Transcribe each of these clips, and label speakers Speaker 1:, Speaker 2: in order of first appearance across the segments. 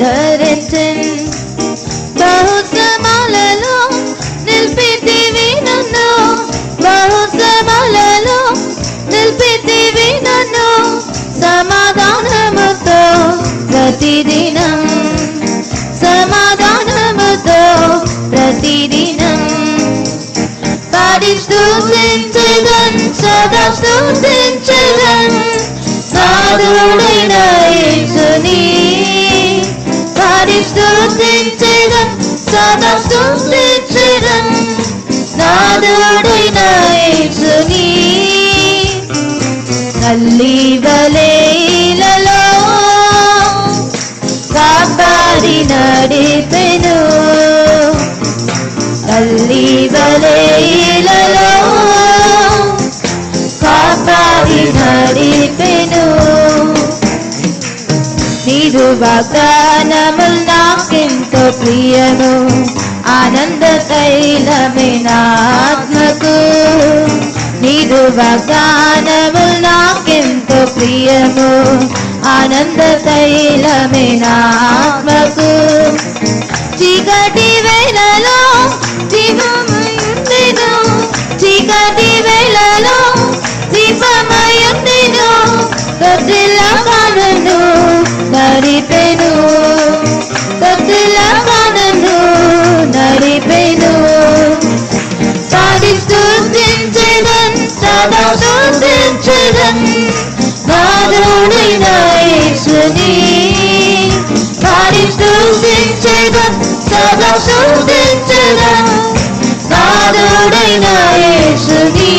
Speaker 1: ఆదరించిన్ బహుశ్రమలలో నిలిపితివి నన్ను బహుశ్రమలలో నిలిపితివి నన్ను సమాధానముతో ప్రతిదినం సమాధానముతో ప్రతిదినం పాడి స్తుతించెదన్ సదా స్తుతించెదన్ నాథుడైన యేసుని పాడి స్తుతించెదన్ సదా స్తుతించెదన్ నాథుడైన యేసుని తల్లి వలె ఇలలో కాపాడి నడిపెను తల్లి వలె ఇలలో కాపాడి నడిపెను నీదు వాగ్దానములు నాకెంతో ప్రియము ఆనంద తైలమే నా ఆత్మకు నీదు వాగ్దానములు నాకెంతో ప్రియము ఆనంద తైలమే నా ఆత్మకు చీకటి వేళలో దీపమయుండెను చీకటి వేళలో దీపమయుండెను తొట్టిల్లగా నన్ను నడిపెను తొట్టిల్లగా నన్ను నడిపెను పాడి స్తుతించెదన్ సదా స్తుతించెదన్ నాథుడైన యేసుని పాడి స్తుతించెదన్ సదా స్తుతించెదన్ నాథుడైన యేసుని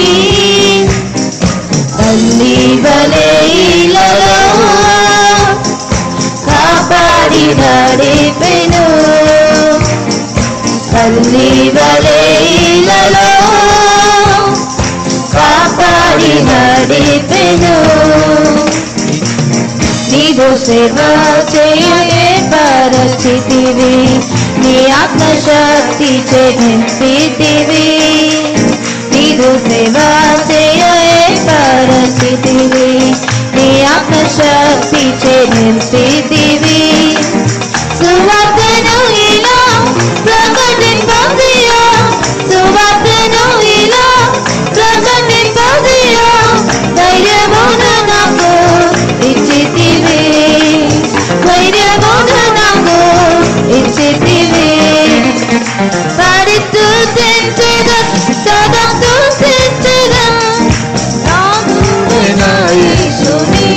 Speaker 1: తల్లి వలె ఇలలో కాపాడి నడిపెను తల్లి వలె ఇలలో కాపాడి నడిపెను నీదు సేవ చేయే పరిస్థితివి నీ ఆత్మశక్తి నింపితివి నీదు సేవ చేయే పరిస్థితివి నీ ఆత్మశక్తి నింపితివి సువార్తను ఇలా ప్రకటింపదియా సువార్తను ఇలా ప్రకటింపదియా ధైర్యమును నాకు ఇచ్చితివి ధైర్యమును నాకు ఇచ్చితివి పాడి స్తుతించెదన్ సదా స్తుతించెదన్ నాథుడైన యేసుని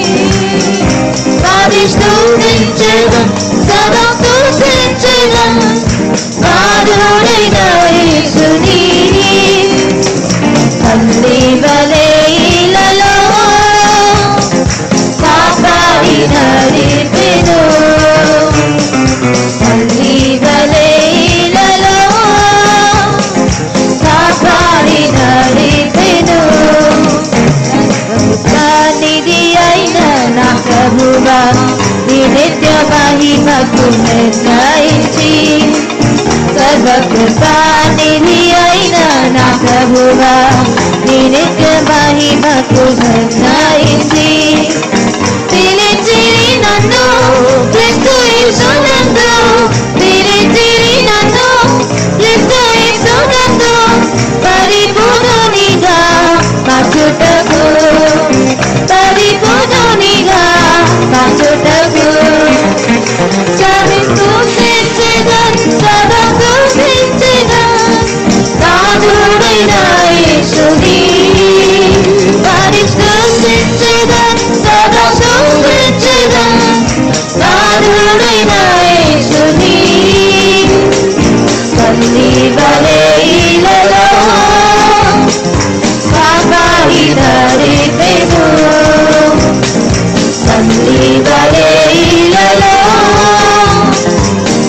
Speaker 1: పాడి స్తుతించెదన్ సదా స్తుతించెదన్ నాథుడైన యేసుని తల్లి వలె ఇలలో కాపాడి నడిపెను తల్లి వలె ఇలలో కాపాడి నడిపెను నిధి అయిన నా ప్రభువా నీ నిత్య మహిమకు నిర్ణయించి సర్వకృపానిధి అయిన నా ప్రభువా నీ నిత్య మహిమకు నిర్ణయించి పిలిచిరి నన్ను క్రీస్తు యేసునందు పిలిచిరి నన్ను క్రీస్తు యేసునందు పరిపూర్ణునిగా మార్చుటకు పరిపూర్ణునిగా మార్చుటకు స్తుతించెదన్ సదా స్తుతించెదన్ నాథుడైన యేసుని పాడి స్తుతించెదన్ సదా స్తుతించెదన్ నాథుడైన యేసుని తల్లి వలె ఇలలో కాపాడి నడిపెను తల్లి వలె ఇలలో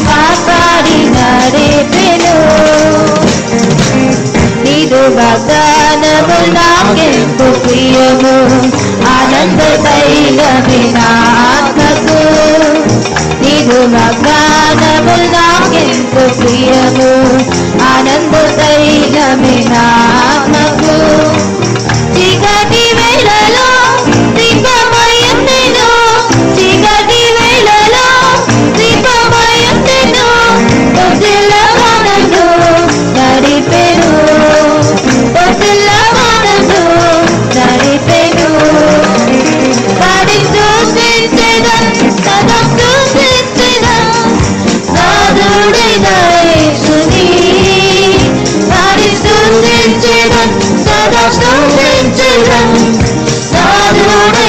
Speaker 1: కాపాడి నడిపెను నీదు వాగ్దానములు నాకెంతో ప్రియము ఆనంద తైలమే నా ఆత్మకు నీదు వాగ్దానములు నాకెంతో ప్రియము ఆనంద తైలమే నా ఆత్మకు చీకటి వేళలో దీపమయుండెను చీకటి వేళలో దీపం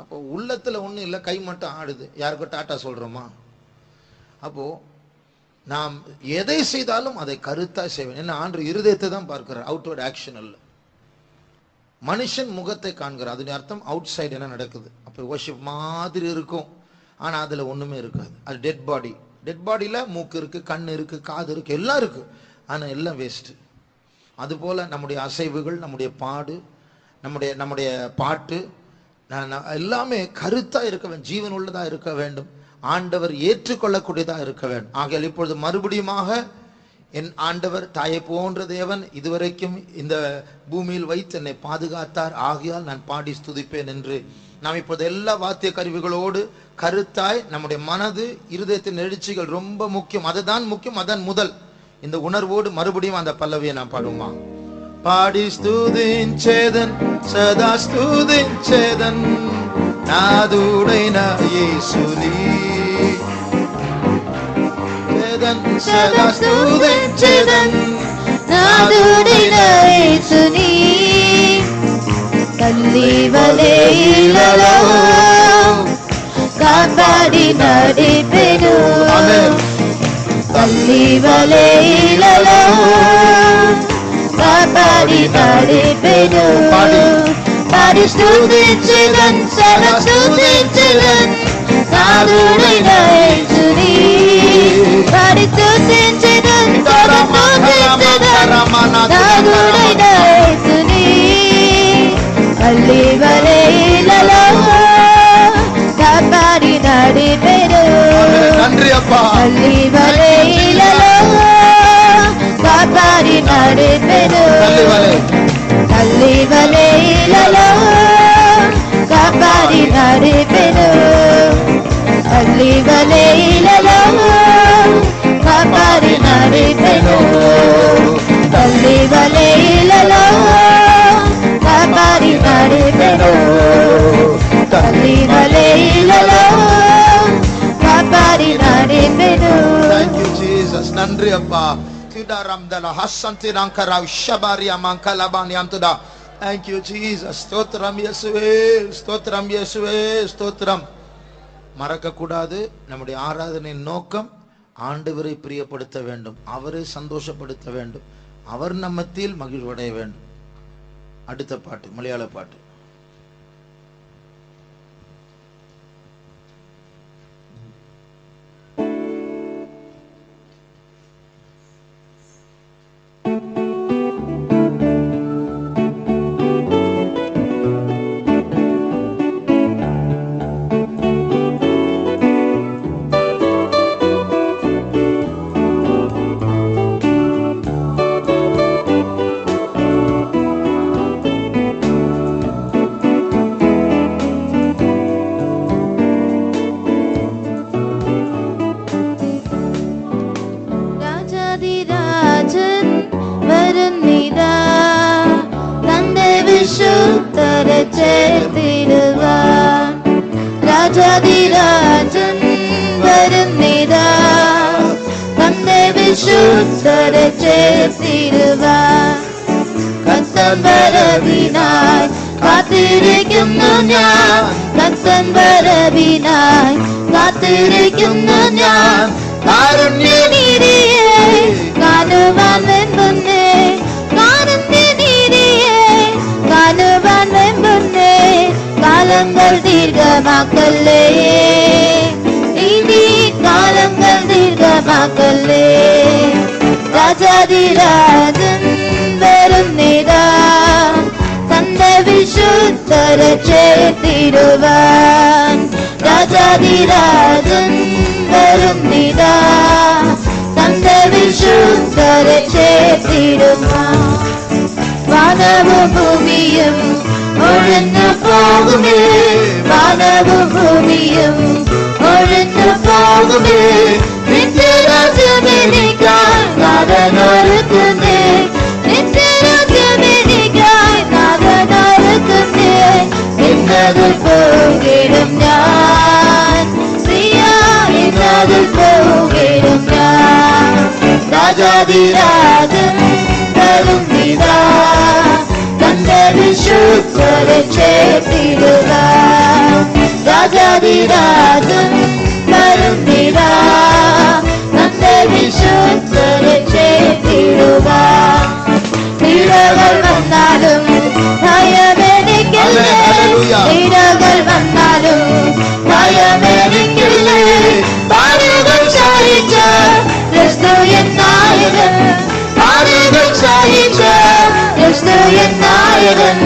Speaker 2: அப்போ உள்ளத்துல ஒண்ணும் இல்லை, கை மட்டும் ஆடுது. யாருக்கும் டாட்டா சொல்றோமா? அப்போ நாம் எதை செய்தாலும் அதை கருத்தா செய்வேன். என்ன ஆண்டு இருதயத்தை தான் பார்க்கிறார், அவுட்வர்ட் ஆக்ஷன் அல்ல. மனுஷன் முகத்தை காண்கிறார், அதன் அர்த்தம் அவுட் சைடு என்ன நடக்குது. அப்போ வர்ஷிப் மாதிரி இருக்கும், ஆனா அதுல ஒண்ணுமே இருக்காது. அது டெட் பாடி. டெட் பாடியில மூக்கு இருக்கு, கண் இருக்கு, காது இருக்கு, எல்லாம் இருக்கு, ஆனா எல்லாம் வேஸ்ட். அதுபோல நம்முடைய அசைவுகள், நம்முடைய பாடு, நம்முடைய பாட்டு எல்லாமே கருத்தா இருக்க வேண்டும், ஜீவன் உள்ளதா இருக்க வேண்டும், ஆண்டவர் ஏற்றுக்கொள்ளக்கூடியதா இருக்க வேண்டும். ஆகையால் இப்பொழுது மறுபடியுமாக என் ஆண்டவர் தாயை போன்ற தேவன் இதுவரைக்கும் இந்த பூமியில் வைத்து என்னை பாதுகாத்தார், ஆகையால் நான் பாடி ஸ்துதிப்பேன் என்று நாம் இப்போது எல்லா வாத்திய கருவிகளோடு கருத்தாய் நம்முடைய மனது இருதயத்தின் எழுச்சிகள் ரொம்ப முக்கியம், அதுதான் முக்கியம், அதான் முதல். இந்த உணர்வோடு மறுபடியும் அந்த பல்லவியை நான் பாடுமா. పాడి స్తుతించేదన్ సదా స్తుతించేదన్ నాదుడైన యేసుని సదా స్తుతించేదన్
Speaker 1: నాదుడైన యేసుని తల్లి వలె ఇలలో కాపాడి నడిపెను తల్లి వలె ఇలలో కాపాడి నడిపెను పాడి స్తుతించెదన్ సదా స్తుతించెదన్ నాదుడైన యేసుని పాడి స్తుతించెదన్ సదా స్తుతించెదన్ నాదుడైన యేసుని తల్లి వలె ఇలలో కాపాడి నడిపెను
Speaker 2: நன்றி அப்பா.
Speaker 1: తల్లి వలె ఇలలో కాపాడి నడిపెను తల్లి వలె ఇలలో కాపాడి నడిపెను తల్లి వలె ఇలలో కాపాడి నడిపెను తల్లి వలె ఇలలో కాపాడి నడిపెను తల్లి వలె ఇలలో కాపాడి నడిపెను.
Speaker 2: Thank you Jesus. நன்றி அப்பா. Thank you Jesus. ஸ்தோத்திரம் இயேசுவே, ஸ்தோத்திரம் இயேசுவே, ஸ்தோத்திரம். மறக்க கூடாது, நம்முடைய ஆராதனையின் நோக்கம் ஆண்டவரை பிரியப்படுத்த வேண்டும், அவரை சந்தோஷப்படுத்த வேண்டும், அவர் நம்மத்தில் மகிழ்வடைய வேண்டும். அடுத்த பாட்டு மலையாள பாட்டு.
Speaker 1: രാജാധിരാജൻ വരുന്നിതാ തന്റെ വിശുദ്ധരെ ചേർത്തിടുവാൻ കർത്തൻ വരവിനായി കാത്തിരിക്കുന്നു ഞാൻ കർത്തൻ വരവിനായി കാത്തിരിക്കുന്നു ഞാൻ കാരുണ്യനിധിയെ കാണുവാൻ വെമ്പുന്നേ കാരുണ്യനിധിയെ കാണുവാൻ വെമ്പുന്നേ காலங்கள் தீர்க்கமாக்கல்லே இனி காலங்கள் தீர்க்கமாக்கல்லே ராஜாதிராஜன் வருന്നിതാ തന്റെ വിശുദ്ധരെ ചേർത്തിടുവാൻ രാജാതിരാജൻ വരുന്നിതാ തന്റെ വിശുദ്ധരെ ചേർത്തിടുവാൻ വാനവും ഭൂമിയും ഒഴിഞ്ഞു പോകുമേ വാനവും ഭൂമിയും ഒഴിഞ്ഞു പോകുമേ നിന്റെ രാജ്യമെനിക്കായി നാഥനൊരുക്കുന്നേ നിന്റെ രാജ്യമെനിക്കായി നാഥനൊരുക്കുന്നേ എന്നതിൽ പോകിടും ഞാൻ പ്രിയ എന്നതിൽ പോകിടും ഞാൻ രാജാതിരാജൻ വരുന്നിതാ തന്റെ വിശുദ്ധരെ ചേർത്തിടുവാൻ രാജാതിരാജൻ വരുന്നിതാ തന്റെ വിശുദ്ധരെ ചേർത്തിടുവാൻ. പീഡകൾ വന്നാലും ഭയമെനിക്കില്ലേ, പീഡകൾ വന്നാലും ഭയമെനിക്കില്ലേ. പാടുകൾ സഹിച്ച ക്രിസ്തു എന്നായകൻ, പാടുകൾ സഹിച്ച ക്രിസ്തു എന്നായകൻ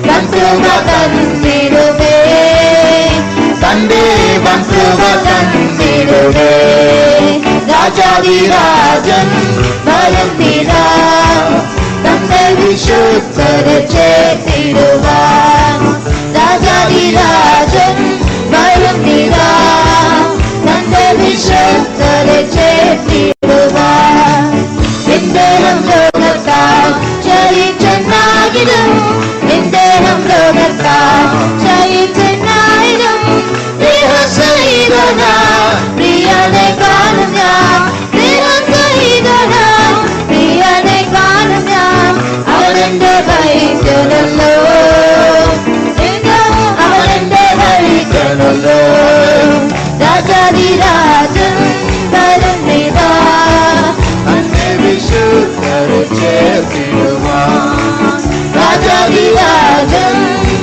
Speaker 1: വൻകൃപ തന്നിടുമേ, തന്റെ വൻകൃപ തന്നിടുമേ. രാജാതിരാജൻ വരുന്നിതാ തന്റെ വിശുദ്ധരെ ചേർത്തിടുവാൻ. രാജാതിരാജൻ വരുന്നിതാ തന്റെ വിശുദ്ധരെ ചേർത്തിടുവാൻ. നിന്ദേഹം ലോകത്താൽ ജയിച്ചെന്നായിരം, നിന്ദേഹം ലോകത്താൽ ജയിച്ചെന്നായിരം. ദേഹസഹിതനാ പ്രിയനെ കാണും ഞാൻ, ദേഹസഹിതനാ പ്രിയനെ കാണും ഞാൻ. അവനെന്റെ വൈദ്യനല്ലോ, അവനെന്റെ വൈദ്യനല്ലോ. രാജാതിരാജൻ വരുന്നിതാ തന്റെ വിശുദ്ധരെ ചേർത്തിടുവാൻ. രാജാതിരാജൻ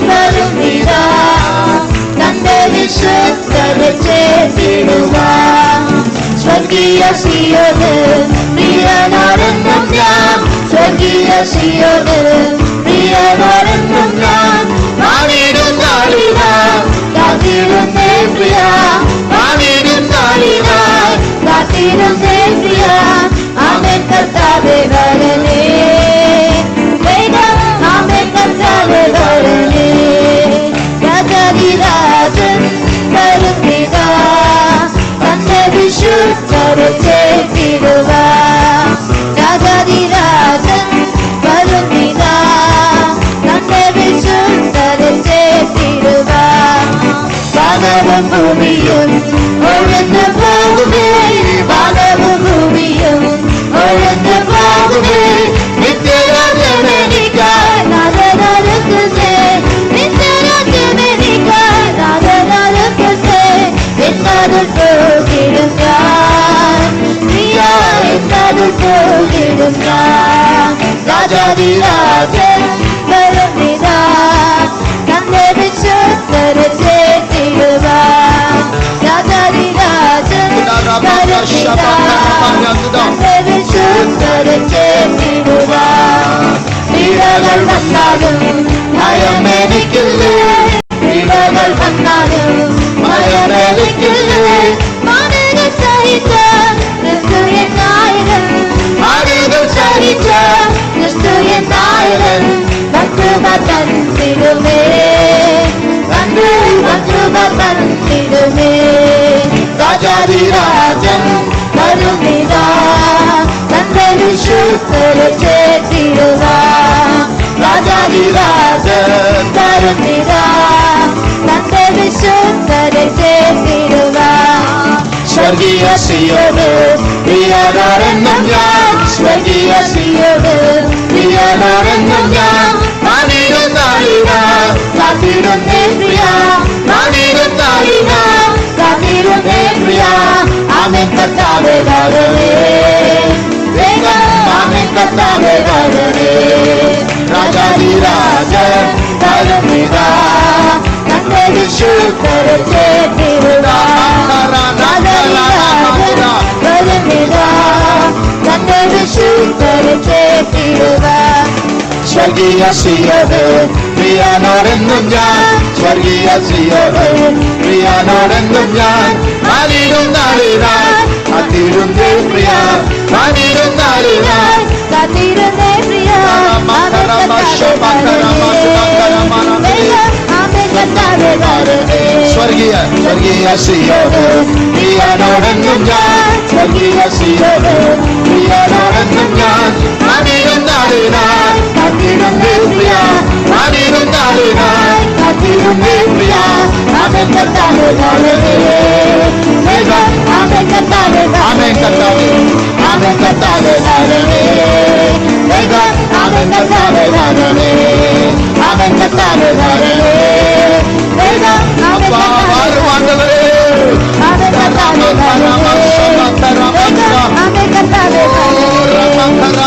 Speaker 1: വരുന്നിതാ തന്റെ വിശുദ്ധരെ ചേർത്തിടുവാൻ. സ്വർഗീയ സിയോന് പ്രിയനാരെന്നും ഞാൻ, സ്വർഗീയ സിയോന് പ്രിയനാരെന്നും ഞാൻ. വാണിടും നാളിനാ കാത്തിരുന്നേ പ്രിയ, വാണിടും നാളിനാ കാത്തിരുന്നേ പ്രിയ. ആമേൻ കർത്താവേ വരണേ, വേഗം ആമേൻ കർത്താവേ വരണേ. രാജാതിരാജൻ വരുന്നിതാ തന്റെ വിശുദ്ധരെ ചേർത്തിടുവാൻ. രാജാതിരാജൻ വരുന്നിതാ തന്റെ വിശുദ്ധരെ ചേർത്തിടുവാൻ. വാനവും ഭൂമിയും ഒഴിഞ്ഞു പോകുമേ, വാനവും ഭൂമിയും ഒഴിഞ്ഞു പോകുമേ. നിത്യരാജ്യമെനിക്കായി നാഥനൊരുക്കുമേ, നിത്യരാജ്യമെനിക്കായി നാഥനൊരുക്കുമേ. എന്നതിൽ പോകിടും ഞാൻ, പ്രിയ എന്നതിൽ പോകിടും ഞാൻ. രാജാതിരാജൻ വരുന്നിതാ തന്റെ വിശുദ്ധരെ ചേർത്തിടുവാൻ. രാജാതിരാജൻ വരുന്നിതാ തന്റെ വിശുദ്ധരെ ചേർത്തിടുവാൻ. പീഡകൾ വന്നാലും ഭയമെനിക്കില്ലേ, പീഡകൾ വന്നാലും ഭയമെനിക്കില്ലേ. പാടുകൾ സഹിച്ച ക്രിസ്തു എന്നായകൻ, പാടുകൾ സഹിച്ച ക്രിസ്തു എന്നായകൻ വൻകൃപ തന്നിടുമേ, തന്റെ വൻകൃപ തന്നിടുമേ. രാജാതിരാജൻ വരുന്നിതാ തന്റെ വിശുദ്ധരെ ചേർത്തിടുവാൻ. രാജാതിരാജൻ വരുന്നിതാ തന്റെ വിശുദ്ധരെ ചേർത്തിടുവാൻ. സ്വർഗീയ സിയോന് പ്രിയനാരെന്നും ഞാൻ, സ്വർഗീയ സിയോന് പ്രിയനാരെന്നും ഞാൻ. വാണിടും നാളിനാ കാത്തിരുന്നേ പ്രിയ, വാണിടും നാളിനാ കാത്തിരുന്നേ പ്രിയ. ആമേൻ കർത്താവേ വരണേ, വേഗം ആമേൻ കർത്താവേ വരണേ. രാജാതിരാജൻ വരുന്നിതാ തന്റെ വിശുദ്ധരെ ചേർത്തിടുവാൻ. രാജാതിരാജൻ വരുന്നിതാ തന്റെ വിശുദ്ധരെ ചേർത്തിടുവാൻ. സ്വർഗീയ സിയോന് പ്രിയനോടെന്നും ഞാൻ, സ്വർഗീയ സിയോന് പ്രിയനോടെന്നും ഞാൻ. വാണിടും നാളിനായി കാത്തിരുന്നേ പ്രിയ, വാണിടും നാളിനായി കാത്തിരുന്നേ പ്രിയ. സ്വർഗീയ സ്വർഗീയ സിയോന് പ്രിയനോടെന്നും ഞാൻ, സ്വർഗീയ സിയോന് പ്രിയനോടെന്നും ഞാൻ. വാണിടും നാളിനായി കാത്തിരുന്നേ പ്രിയ, വാണിടും നാളിനായി കാത്തിരുന്നേ പ്രിയ. ആമേൻ കർത്താവേ വരണേ, വേഗം ആമേൻ കർത്താവേ, ആമേൻ കർത്താവേ, ആമേൻ കർത്താവേ വരണേ, വേഗം ആമേൻ കർത്താവേ വരണേ, ആമേൻ കർത്താവേ വരണേ, വേഗം ആമേൻ കർത്താവേ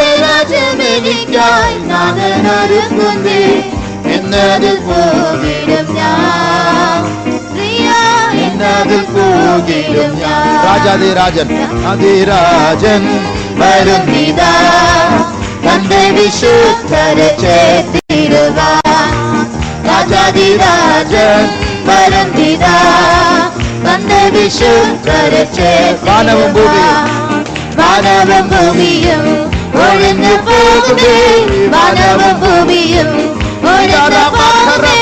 Speaker 1: നിത്യരാജ്യമെനിക്കായി നാഥനൊരുക്കുന്നേ എന്നതിൽ പോകിടും ഞാൻ പ്രിയ എന്നതിൽ പോകിടും ഞാൻ
Speaker 2: രാജാധിരാജൻ
Speaker 1: അതിരാജൻ വരുന്നിതാ തന്റെ വിശുദ്ധരെ ചേർത്തിടുവാൻ രാജാധിരാജൻ വരുന്നിതാ തന്റെ വിശുദ്ധരെ ചേർത്തിടുവാൻ വാനവും ഭൂമിയും ഒഴിഞ്ഞു പോകുമേ വാനവും ഭൂമിയും ഒഴിഞ്ഞു പോകുമേ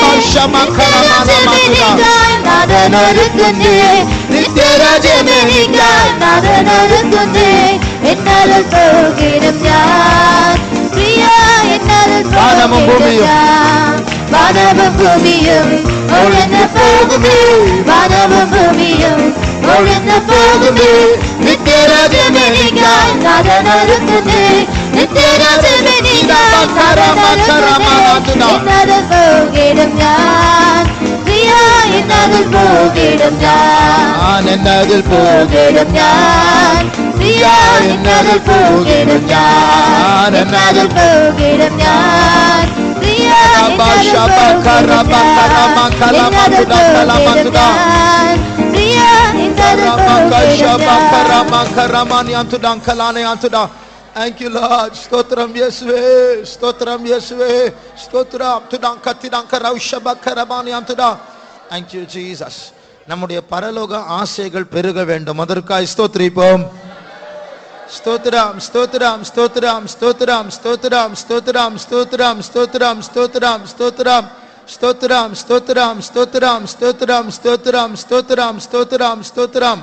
Speaker 1: നാഥനൊരുക്കുന്നേ നിത്യരാജ്യമെനിക്കായി നാഥനൊരുക്കുന്നേ എന്നാലും പോകിടും ഞാൻ പ്രിയ എന്നാലും പോകിടും ഞാൻ വാനവും ഭൂമിയും ഒഴിഞ്ഞു പോകുമേ വാനവും ഭൂമിയും ഒഴിഞ്ഞു പോകുമേ നിത്യരാജ്യമെനിക്കായി നാഥനൊരുക്കുന്നേ നിത്യരാജ്യമെനിക്കായി നാഥനൊരുക്കുന്നേ എന്നാലും പോകിടും ഞാൻ പ്രിയ എന്നതിൽ പോകിടും ഞാൻ
Speaker 2: എന്നതിൽ
Speaker 1: പോകിടും ഞാൻ പ്രിയ എന്നതിൽ പോകിടും ഞാൻ എന്നതിൽ പോകിടും ഞാൻ പ്രിയ
Speaker 2: Thank you, Lord. Stotram Yeswe, Stotram Yeswe, Stotram Tudankaramani Antuda. Thank you, Jesus. நம்முடைய பரலோக ஆசைகள் பெருக வேண்டும். அதற்காக ஸ்தோத்திரிப்போம். ஸ்தோத்திரம் ஸ்தோத்திரம் ஸ்தோத்திரம் ஸ்தோத்திரம் ஸ்தோத்திரம் ஸ்தோத்திரம் ஸ்தோத்திரம் ஸ்தோத்திரம் ஸ்தோத்திரம் ஸ்தோத்திரம் ஸ்தோத்திரம் ஸ்தோத்திரம் ஸ்தோத்திரம் ஸ்தோத்திரம் ஸ்தோத்திரம் ஸ்தோத்திரம் ஸ்தோத்திரம் ஸ்தோத்திரம்.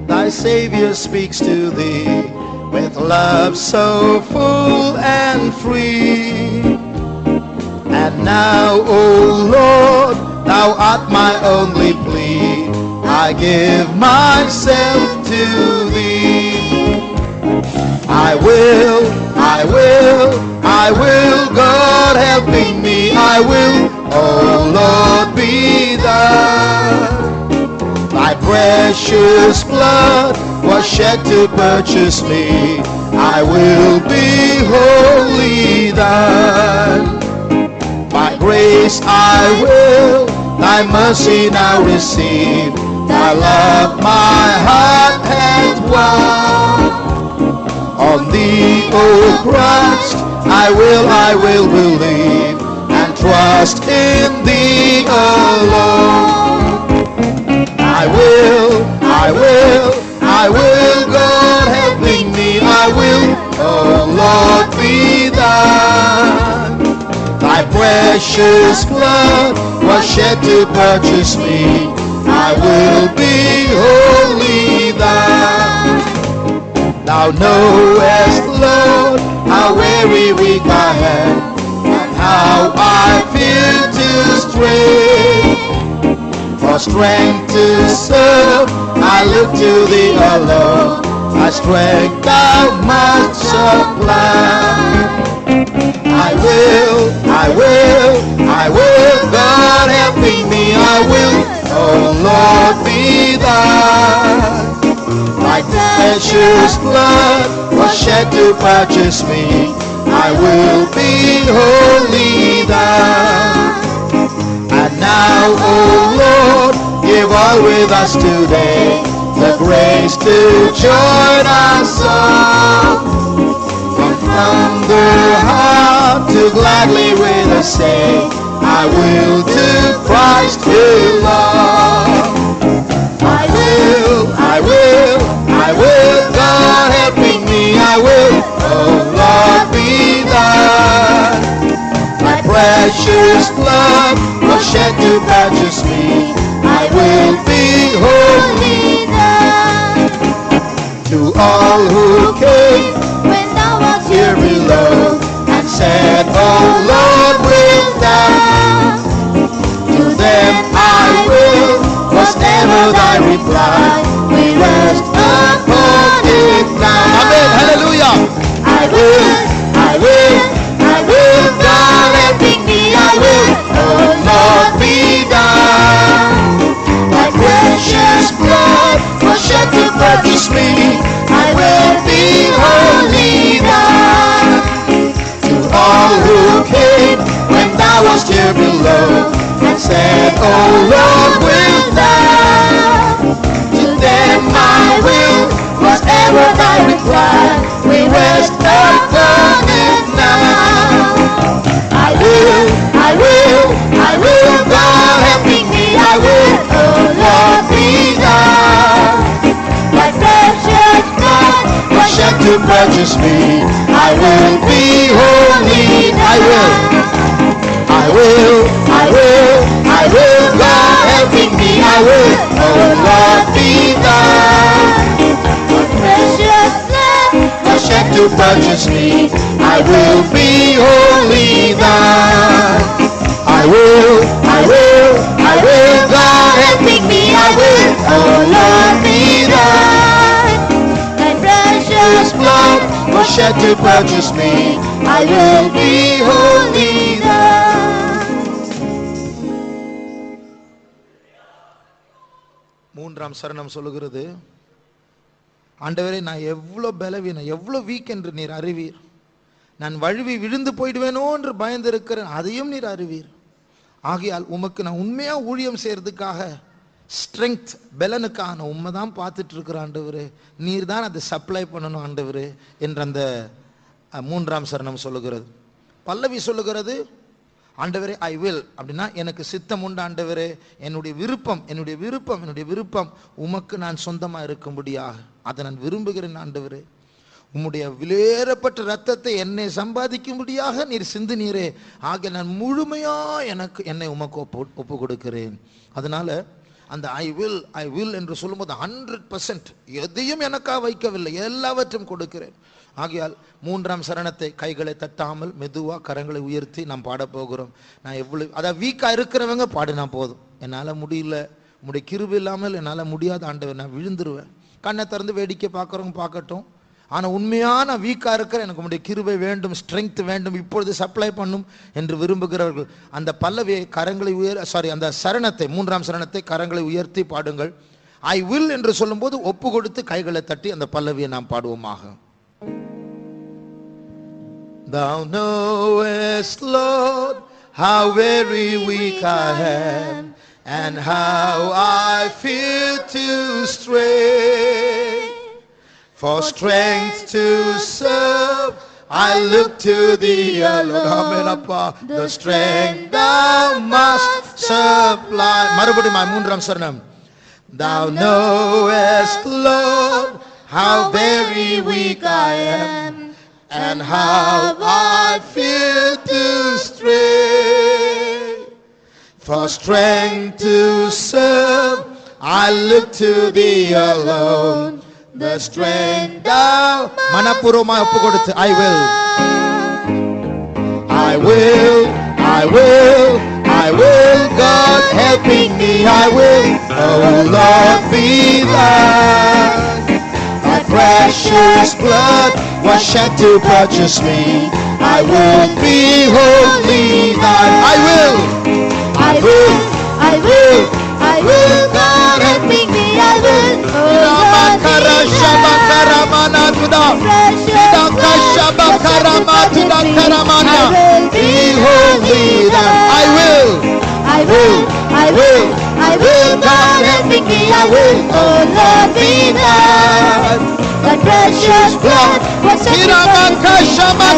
Speaker 2: Thy Savior speaks to thee with love so full and free. And now, O Lord, thou art my only plea. I give myself to thee. I will, God helping me. I will, O Lord, be thine. Thy precious blood was shed to purchase me. I will be wholly thine. By grace I will thy mercy now receive. Thy love my heart hath won. On thee, O Christ, I will believe and trust in thee alone. I will, God helping me. I will, oh Lord, be thine. Thy precious blood was shed to purchase me. I will be wholly thine. Thou knowest, Lord, how very weak I am, and how I feel to stray. For strength to serve, I look to thee alone. My strength thou must supply. I will, God helping me. I will, oh Lord, be thine. Thy precious blood was shed to purchase me. I will be wholly thine. And now, O Lord, give all with us today the grace to join our song. From the heart to gladly with us say, I will to Christ belong. I will, God helping me. I will, oh Lord, be thine. My precious blood was shed to purchase me. I will be wholly thine. To all who came when thou wast here below and said, oh Lord, wilt thou? To them I
Speaker 1: lost here below and said, oh Lord, will thou? To them my will was ever thy reply. We rest upon it now. I will, I will, I will, God helping me, I will, oh Lord, be thou. My precious blood was shed to purchase me. I will be holy. I will, I will, I will, I will, God helping me, I will, oh Lord, be thou. My precious blood was shed to purchase me. I will be holy thou. I will, I will, I will, God helping me, I will, oh Lord, be thou. Thy precious blood was shed to purchase me. I will be holy thou.
Speaker 2: மூன்றாம் சரணம் சொல்லுகிறது, ஆண்டவரே நான் எவ்வளவு பலவீனம், எவ்வளவு week என்று நீர் அறிவீர். நான் வழுவி விழுந்து போயிடுவேனோ என்று பயந்து இருக்கிறேன், அதையும் நீர் அறிவீர். ஆகையால் உமக்கு நான் உண்மையா ஊழியம் செய்யறதுக்காக ஸ்ட்ரெங்க் பலனுக்காக நான் உண்மை தான் பார்த்துட்டு இருக்கிற ஆண்டவரே, நீர் தான் அதை சப்ளை பண்ணணும் ஆண்டவரே என்ற அந்த மூன்றாம் சரணம் சொல்லுகிறது. பல்லவி சொல்லுகிறது, ஆண்டவரே ஐ வில் அப்படின்னா எனக்கு சித்தம் உண்டு ஆண்டவரே, என்னுடைய விருப்பம் என்னுடைய விருப்பம் என்னுடைய விருப்பம் உமக்கு நான் சொந்தமா இருக்கும்படியாக அதை நான் விரும்புகிறேன் ஆண்டவரே. உம்முடைய விலையேறப்பட்ட ரத்தத்தை என்னை சம்பாதிக்கும்படியாக நீர் சிந்தினீரே, ஆக நான் முழுமையா என்னை உமக்கு ஒப்பு கொடுக்கிறேன். அதனால அந்த ஐ வில் என்று சொல்லும்போது 100% எதையும் எனக்காக வைக்கவில்லை, எல்லாவற்றையும் கொடுக்கிறேன். ஆகையால் மூன்றாம் சரணத்தை கைகளை தட்டாமல் மெதுவா கரங்களை உயர்த்தி நாம் பாட போகிறோம். நான் எவ்வளவு அதாவது வீக்கா இருக்கிறவங்க பாடினா போதும், என்னால முடியல, உம்முடைய கிருபை இல்லாமல் என்னால முடியாத ஆண்டவர், நான் விழுந்துருவேன். கண்ணை திறந்து வேடிக்கை பார்க்கறவங்க பார்க்கட்டும். ஆனா உண்மையான வீக்கா இருக்கிற எனக்கு உம்முடைய கிருபை வேண்டும், ஸ்ட்ரெங்க் வேண்டும், இப்பொழுது சப்ளை பண்ணும் என்று விரும்புகிறவர்கள் அந்த பல்லவியை கரங்களை அந்த சரணத்தை மூன்றாம் சரணத்தை கரங்களை உயர்த்தி பாடுங்கள். ஐ வில் என்று சொல்லும்போது ஒப்பு கொடுத்து கைகளை தட்டி அந்த பல்லவியை நாம் பாடுவோமாக. Thou knowest, Lord, how very weak I am, and how I feel to stray. For strength to serve, I look to thee alone. The strength thou must supply. மறுபடியும் மூன்றாம் சரணம். Thou knowest, Lord, how very weak I am, and how I feel to stray. For strength to serve, I look to thee alone. The strength thou manapuroma oppu koduthu I will, I will, I will, I will, God helping me, I will, oh Lord be thou. Thy precious blood was shed to purchase me, I will be wholly thine. I will, I will, I will, I will, God helping me, I will, oh Lord be thou. Be holy thou. I will, I will, I will, I will, God helping me, I will, oh Lord be thou. The precious blood was shed to purchase me, I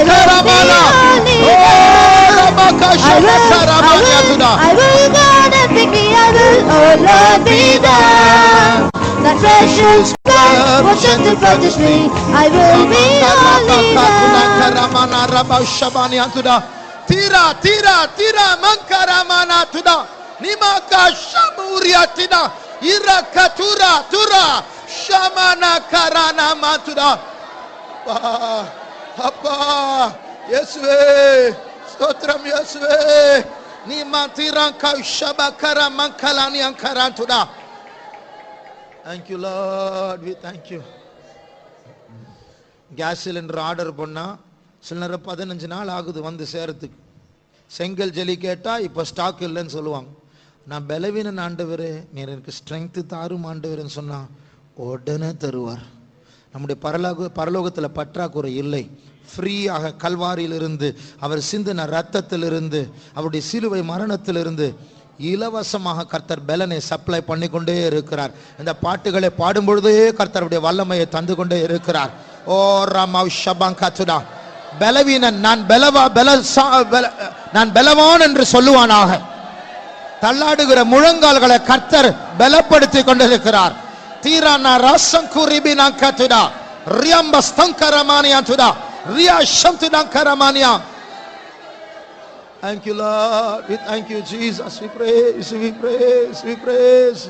Speaker 2: will, God helping me, I will, oh Lord be thou. The precious blood was shed to purchase me, I will be holy thou. Tira tira tira mankaramana tuda nimaka shamuria tida irakatura tura shamana karana matuda. Appa Yeswe stotram Yeswe nimatiran ka shabakara mankalani ankarantuda. Thank you Lord, we thank you. Gas cylinder order பண்ணா சில நேரம் 15 நாள் ஆகுது வந்து சேரத்துக்கு. செங்கல் jelly கேட்டா இப்ப stock இல்லைன்னு சொல்லுவாங்க. நான் பலவீனன் ஆண்டவரே, நீர் எனக்கு ஸ்ட்ரெங்க் தாரும் ஆண்டவரேன்னு சொன்னா உடனே தருவார். நம்முடைய பரலோகத்தில் பற்றாக்குறை இல்லை. ஃப்ரீயாக கல்வாரியிலிருந்து அவர் சிந்தின ரத்தத்திலிருந்து அவருடைய சிலுவை மரணத்திலிருந்து இலவசமாக கர்த்தர் பலனை சப்ளை பண்ணி கொண்டே இருக்கிறார். இந்த பாட்டுகளை பாடும் பொழுதே கர்த்தருடைய வல்லமையை தந்து கொண்டே இருக்கிறார். ஓ ராமாவ் ஷபாங்கா பலவீனன் நான் பலவான் என்று சொல்லுவானாக. தள்ளாடுகிற முழங்கால்களை கர்த்தர் பலப்படுத்தி கொண்டிருக்கிறார். தீரானா ராசங்குரிபினா கத்துடா ரியாம்பஸ்தங்கரமானியா துடா Riya ஷம்துடங்கரமானியா. Thank you, Lord. We thank you, Jesus. We praise, we praise, we praise.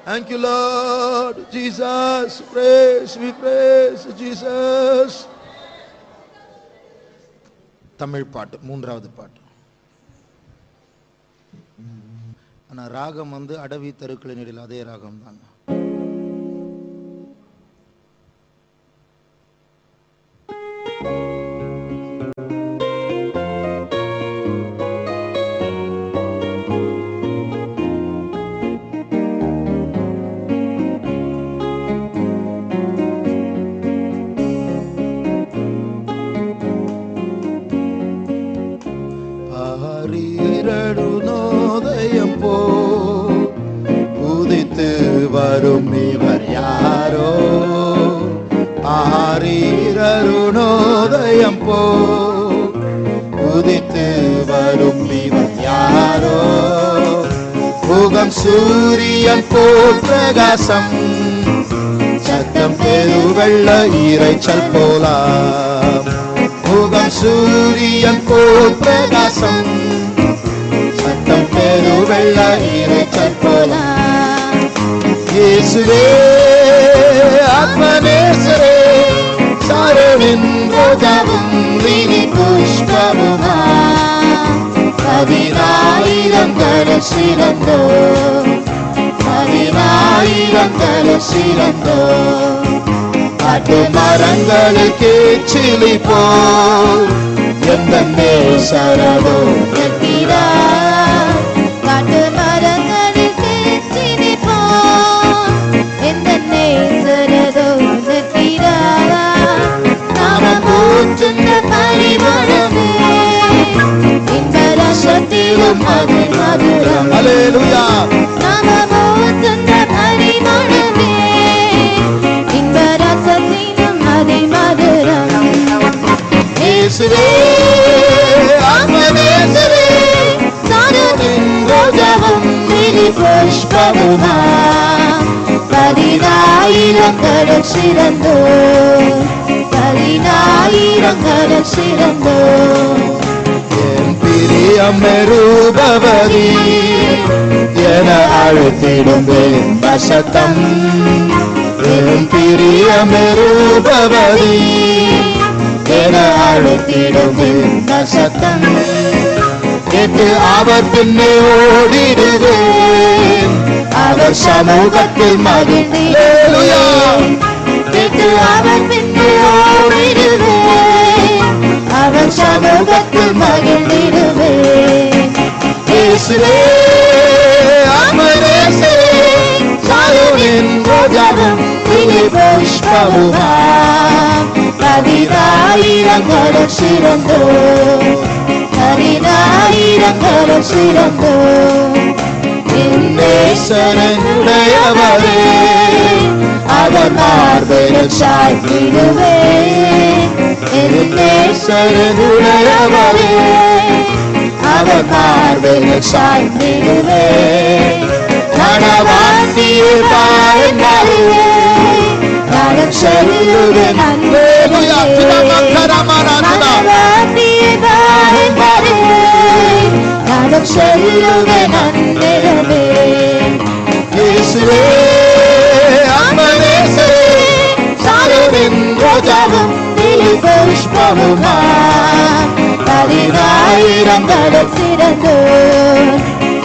Speaker 2: Thank you, Lord. Jesus, praise, we praise, Jesus. Tamil பாட்டு, மூன்றாவது பாட்டு. ஆனா ராகம் அடவி தெருக்களின் இடையில் அதே ராகம் தான். வரும் இவர் யாரோ ஆரீரருணோதயம் போ உதித்து வரும் இவர் யாரோ முகம் சூரியன் போல் பிரகாசம் சத்தம் பெருவெள்ள இரைச்சல் போலாம் முகம் சூரியன் போல் பிரகாசம் சத்தம் பெருவெள்ள இரைச்சல் போலாம். இயேசுவே ஆத்மநேசரே சாரவின் ரோஜாவும் லீலி புஷ்பமுமா பதினாயிரங்கள் சிறந்தோ பதினாயிரங்கள் சிறந்தோ காட்டு மரங்களில் கேச்சிலி போல் எந்த நேசரதோ என்கிறார். காட்டு மரங்களில் கேச்சிலி போல் எந்த நேசரதோ என்கிறார். நாம போற்றுகிற பரிமளமே இந்த ரசத்திலும் அது மதுரம். அல்லேலூயா. நாம போற்றுகிற பரிமளமே இந்த ரசத்திலும் அது மதுரம். இயேசுவே ஆத்மநேசரே சாரவின் ரோஜாவும் லீலி புஷ்பமுமா பதினாயிரங்கள் சிறந்தோ பதினாயிரங்கள் சிறந்தோ. என் பிரியம் ரூபவதி என அழுத்திடும் வசத்தம் என் பிரியம் ரூபவதி என அழுத்திடும் வசத்தம் கேட்டு அவர் பின்னே ஓடிடுவேன் அவர் சமூகத்தில் மகிழ்ந்தேன். கேட்டு அவர் பின்னே ஓடிடுவேன் அவர் சமூகத்தில் மகிழ்ந்திடுவேன். இயேசுவே ஆத்மநேசரே சாரவின் ரோஜாவும் லீலி புஷ்பமுமா பதினாயிரங்கள் சிறந்தோ பதினாயிரங்கள் சிறந்தோ. நேசரனுடையவரே அவர் மார்பில் சாய்த்திடுவேன். நேசரனுடையவரே அவர் மார்பில் சாய்த்திடுவேன். நடவாண்டியே பாருங்கள் நானும் செல்லுவேன் அன்பேலுயா. நடவாண்டியே பாருங்கள் நானும் செல்லுவேன் அன்பேலுவே. இயேசுவே ஆத்மநேசரே சாரவின் ரோஜாவும் லீலி புஷ்பமுமா பதினாயிரங்கள் சிறந்தோ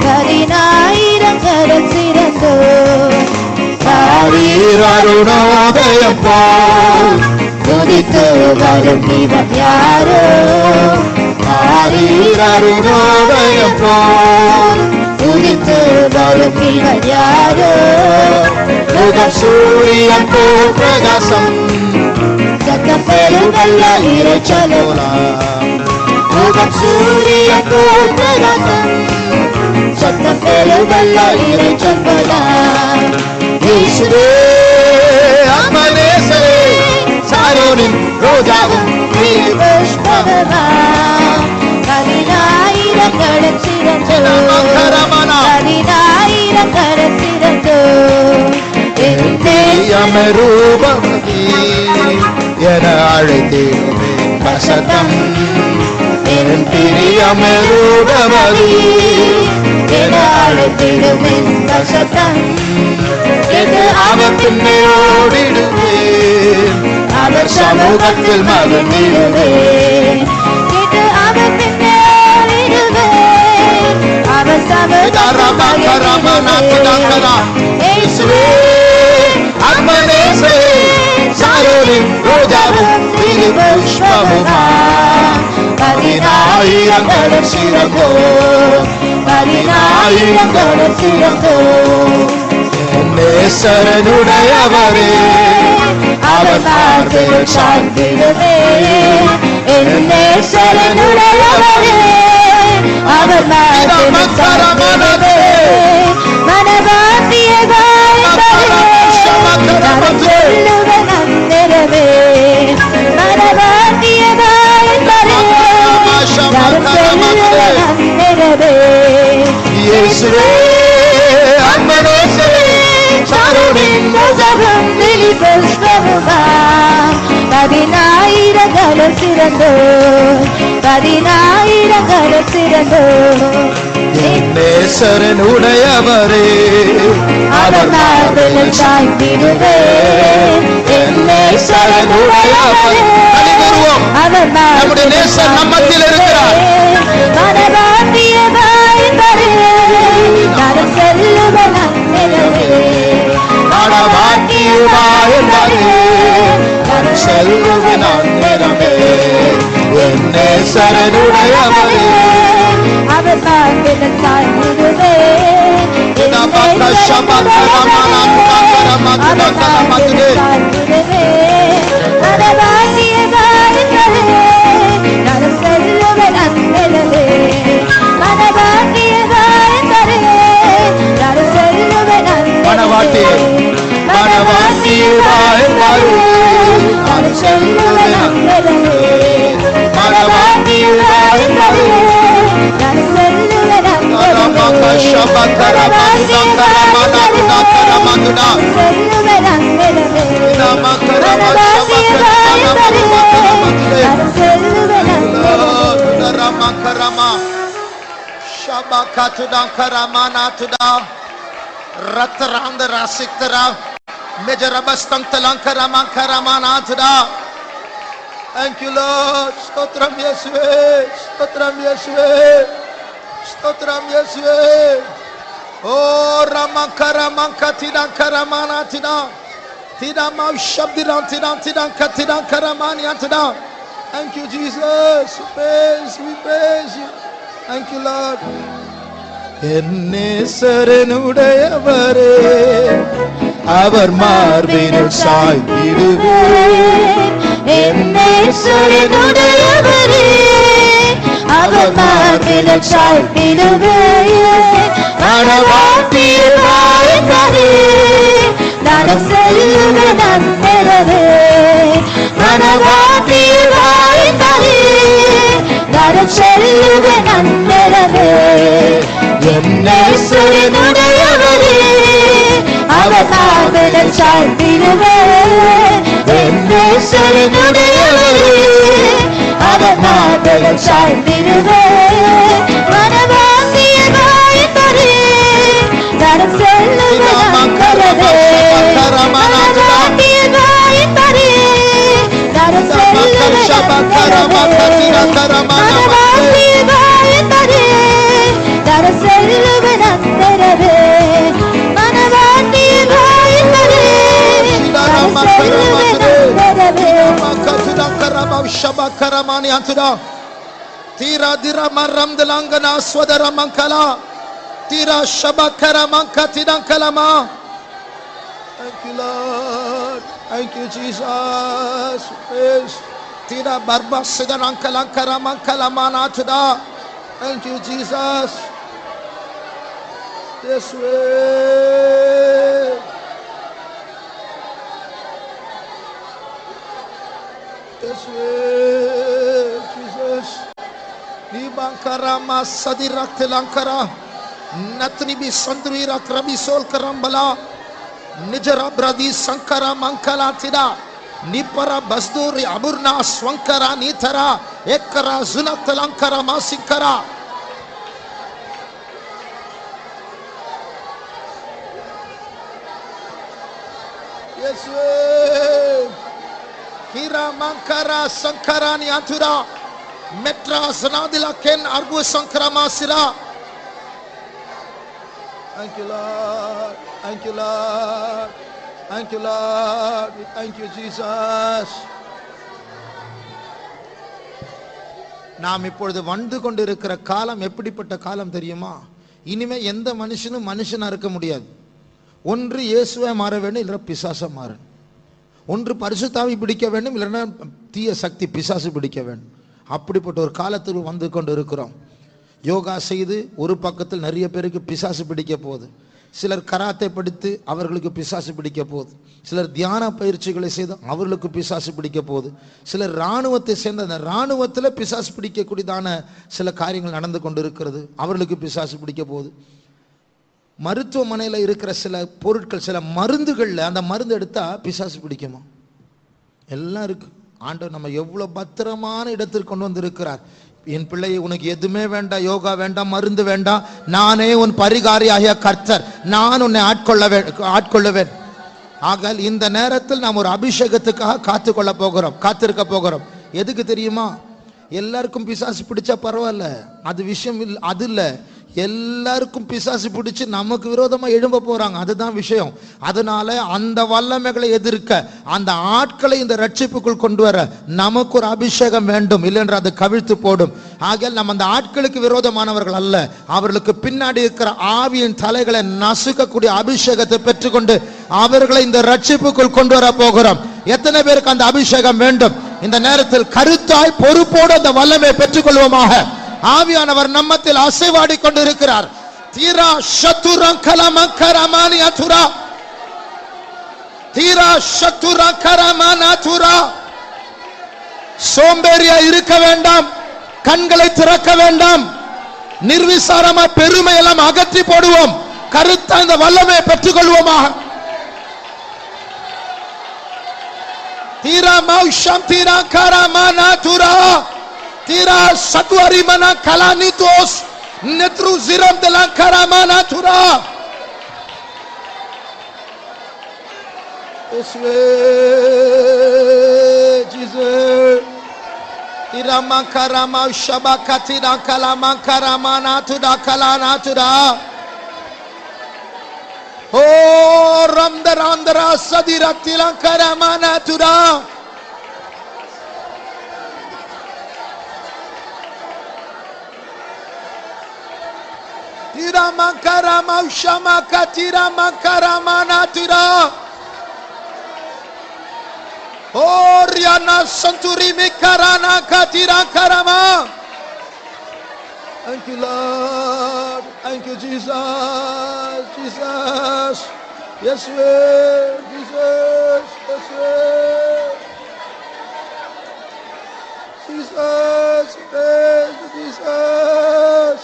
Speaker 2: பதினாயிரங்கள் சிறந்தோ. அருணோதயம் போல் உதித்து வரும் இவர் யாரோ அருணோதயம் போல் உதித்து வரும் இவர் யாரோ முகம் சூரியன் போல் பிரகாசம் சத்தம் பெரும்
Speaker 1: பெருவெள்ள இரைச்சல் முகம் சூரியன் போல் பிரகாசம் சத்தம் பெருவெள்ள இரைச்சல் இயேசுவே அம்மனேசரே சாரோனின் ரோஜாவும் புஷ்பமா கவிதாயிரங்களும் சிறந்தோ கவிதாயிரங்களும் சிறந்தோ
Speaker 2: ரூபமதி என அழைத்தேன் வசதம் என் பிரியம ரூபமதி
Speaker 1: என அழைத்திடுவேன் வசதம்
Speaker 2: என்று அவர் பின்னே ஓடிடுவேன்
Speaker 1: அவர் சமூகத்தில் மகிழ்ந்திடுவேன் என்று அவர் பின்னே ஓடிடுவேன் அவர்
Speaker 2: சாரோனின் ரோஜாவும் புஷ்பமுமா
Speaker 1: பதினாயிரங்களும் சிறந்தோ பதினாயிரங்களும் சிறந்தோ
Speaker 2: நேசரனுடையவரே
Speaker 1: அவர் பார்வையில் சாய்ந்திடுவே என் நேசரனுடையவரே அவர் பார்வையில் சாய்ந்திடுவே மனவாட்டியதாய் தரும் சொல்லுவன் அந்தரவே மனவாட்டியதாய் தரும் சொல்லுவன் அந்தரவே
Speaker 2: இயேசுவே அம்மனேசரே சாரோனின்
Speaker 1: ரோஜாவும் புஷ்பமுமா பதினாயிரங்களும் சிறந்தோ பதினாயிரங்களும் சிறந்தோ
Speaker 2: நேசரனுடையவரே
Speaker 1: அவர் மார்பில் சாய்ந்திடுவே என் நேசரனுடையவரே அவர்
Speaker 2: நம்முடைய நேசர் நம் மத்தியில் இருக்கிறார்.
Speaker 1: மனவாட்டியதாய் தரும் தரம் செல்லுவன் அந்நிலவே
Speaker 2: மனவாட்டியதாய் தரும் செல்லுவன் அந்நிலமே என் நேசரனுடையவரே
Speaker 1: அவர் பார்வையில் சாய்ந்திடுவே
Speaker 2: Thank you, Lord. Stotram Yesue, Stotram Yesue, Stotram Yesue. Oh, Ramankaramanka Tidan Karamana Tidan. Tidan Mam Shabdidan Tidan Tidan Katidan Karamani Tidan. Thank you, Jesus. We praise you. Thank you, Lord. என்னேசரனுடையவரே அவர் மார்பினில் சாய்ந்திடுவே
Speaker 1: என்னேசரனுடையவரே அவர் மார்பினில் சாய்ந்திடுவே மனவாட்டியதாய் தரும் தரம் செல்லுவன் அந்தரவே மனவாட்டியதாய் தரும் தரம் செல்லுவன் அந்தரவே என்னேசரனுடையவரே அவர் மார்பினில் சாய்ந்திடுவே என்னேசரனுடையவரே அவர் மார்பினில் சாய்ந்திடுவே மனவாட்டியதாய் தரும் தரம் செல்லுவன் அந்தரவே மனவாட்டியதாய் தரும் தரம் செல்லுவன் மனவாட்டியதாய் தரும் தரம் செல்லுவன் அந்தரவே மனவாட்டியதாய் தரும் தரம் செல்லுவன் அந்தரவே
Speaker 2: Tira dira maram delangana swadara mankala. Tira shabakara mankatidan kalama. Thank you, Lord. Thank you, Jesus. Praise. Tira barba sidarankalankara mankalamanachuda. Thank you, Jesus. This way. This way, Jesus. Nibankara masadiraktilankara. Natribi sandruira krabisol karambala. Nijara bradi sankara mankala tida. Nipara basduri aburna swankara nitara. Ekara zunatalankara masinkara. Yes, Kira mankara sankara ni atura. Metra zanadila ken argu sankara masira. Thank you, Lord. Thank you, Lord. Thank you, Lord. We thank you, Jesus. நாம் இப்பொழுது வந்து கொண்டிருக்கிற காலம் எப்படிப்பட்ட காலம் தெரியுமா? இனிமே எந்த மனுஷனும் மனுஷனா இருக்க முடியாது. ஒன்று இயேசுவை மாற வேண்டும், இல்லைன்னா பிசாசா மாறணும். ஒன்று பரிசுத்தாவி பிடிக்க வேண்டும், இல்லைன்னா தீய சக்தி பிசாசு பிடிக்க வேண்டும். அப்படிப்பட்ட ஒரு காலத்தில் வந்து கொண்டு இருக்கிறோம். யோகா செய்து ஒரு பக்கத்தில் நிறைய பேருக்கு பிசாசு பிடிக்க போகுது. சிலர் கராத்தை படித்து அவர்களுக்கு பிசாசு பிடிக்க போகுது. சிலர் தியான பயிற்சிகளை செய்து அவர்களுக்கு பிசாசு பிடிக்க போகுது. சிலர் இராணுவத்தை சேர்ந்த அந்த இராணுவத்தில் பிசாசு பிடிக்கக்கூடியதான சில காரியங்கள் நடந்து கொண்டு இருக்கிறது, அவர்களுக்கு பிசாசு பிடிக்க போகுது. மருத்துவமனையில் இருக்கிற சில பொருட்கள், சில மருந்துகளில் அந்த மருந்து எடுத்தா பிசாசு பிடிக்குமா? எல்லாம் இருக்கு. ஆண்டவர் நம்ம எவ்வளவு பத்திரமான இடத்திற்கு கொண்டு வந்திருக்கிறார். என் பிள்ளையை, உனக்கு எதுவுமே வேண்டாம், யோகா வேண்டாம், மருந்து வேண்டாம், நானே உன் பரிகாரியாகிய கர்த்தர், நான் உன்னை ஆட்கொள்ளுவேன். ஆக இந்த நேரத்தில் நாம் ஒரு அபிஷேகத்துக்காக காத்திருக்க போகிறோம். எதுக்கு தெரியுமா? எல்லாருக்கும் பிசாசு பிடிச்சா பரவாயில்ல, அது விஷயம் இல்லை. அது இல்லை, எல்லாருக்கும் பிசாசு பிடிச்சு நமக்கு விரோதமா எழும்ப போறாங்க, அதுதான் விஷயம். அதனால அந்த வல்லமைகளை எதிர்க்க, அந்த ஆட்களை இந்த ரட்சிப்புக்குள் கொண்டு வர நமக்கு ஒரு அபிஷேகம் வேண்டும், இல்லைன்ற அது கவிழ்த்து போடும். ஆகையால் நம்ம அந்த ஆட்களுக்கு விரோதமானவர்கள் அல்ல, அவர்களுக்கு பின்னாடி இருக்கிற ஆவியின் தலைகளை நசுக்கக்கூடிய அபிஷேகத்தை பெற்றுக்கொண்டு அவர்களை இந்த ரட்சிப்புக்குள் கொண்டு வர போகிறோம். எத்தனை பேருக்கு அந்த அபிஷேகம் வேண்டும்? இந்த நேரத்தில் கருத்தாய் பொறுப்போடு அந்த வல்லமையை பெற்றுக்கொள்வோமாக. ஆவியானவர் நம்மத்தில் அசைவாடி கொண்டிருக்கிறார். தீரா சத்துரங்கலமங்கரமானி அதுரா, தீரா சத்துரங்கரமானதுரா. சோம்பேறியா இருக்க வேண்டாம், கண்களை திறக்க வேண்டாம், நிர்விசாரமா பெருமை எல்லாம் அகற்றி போடுவோம். கருத்தா இந்த வல்லமையை பெற்றுக்கொள்வோமாக. தீரா மௌஷம் தீரா கரமானதுரா. Tira satwari mana kalanitos netru ziram delan karamana tura. This way, Jesus. Tira mankarama shabakatira kalamankara tura kalana tura. Oh ramdara sadira tilankaramana tura. Tira mankara maushama katira mankara manatira. Oriana santuri mikarana katira karama. Thank you, Lord. Thank you, Jesus. Jesus. Yes, way. Jesus. Yes, way. Jesus. Yes, Jesus.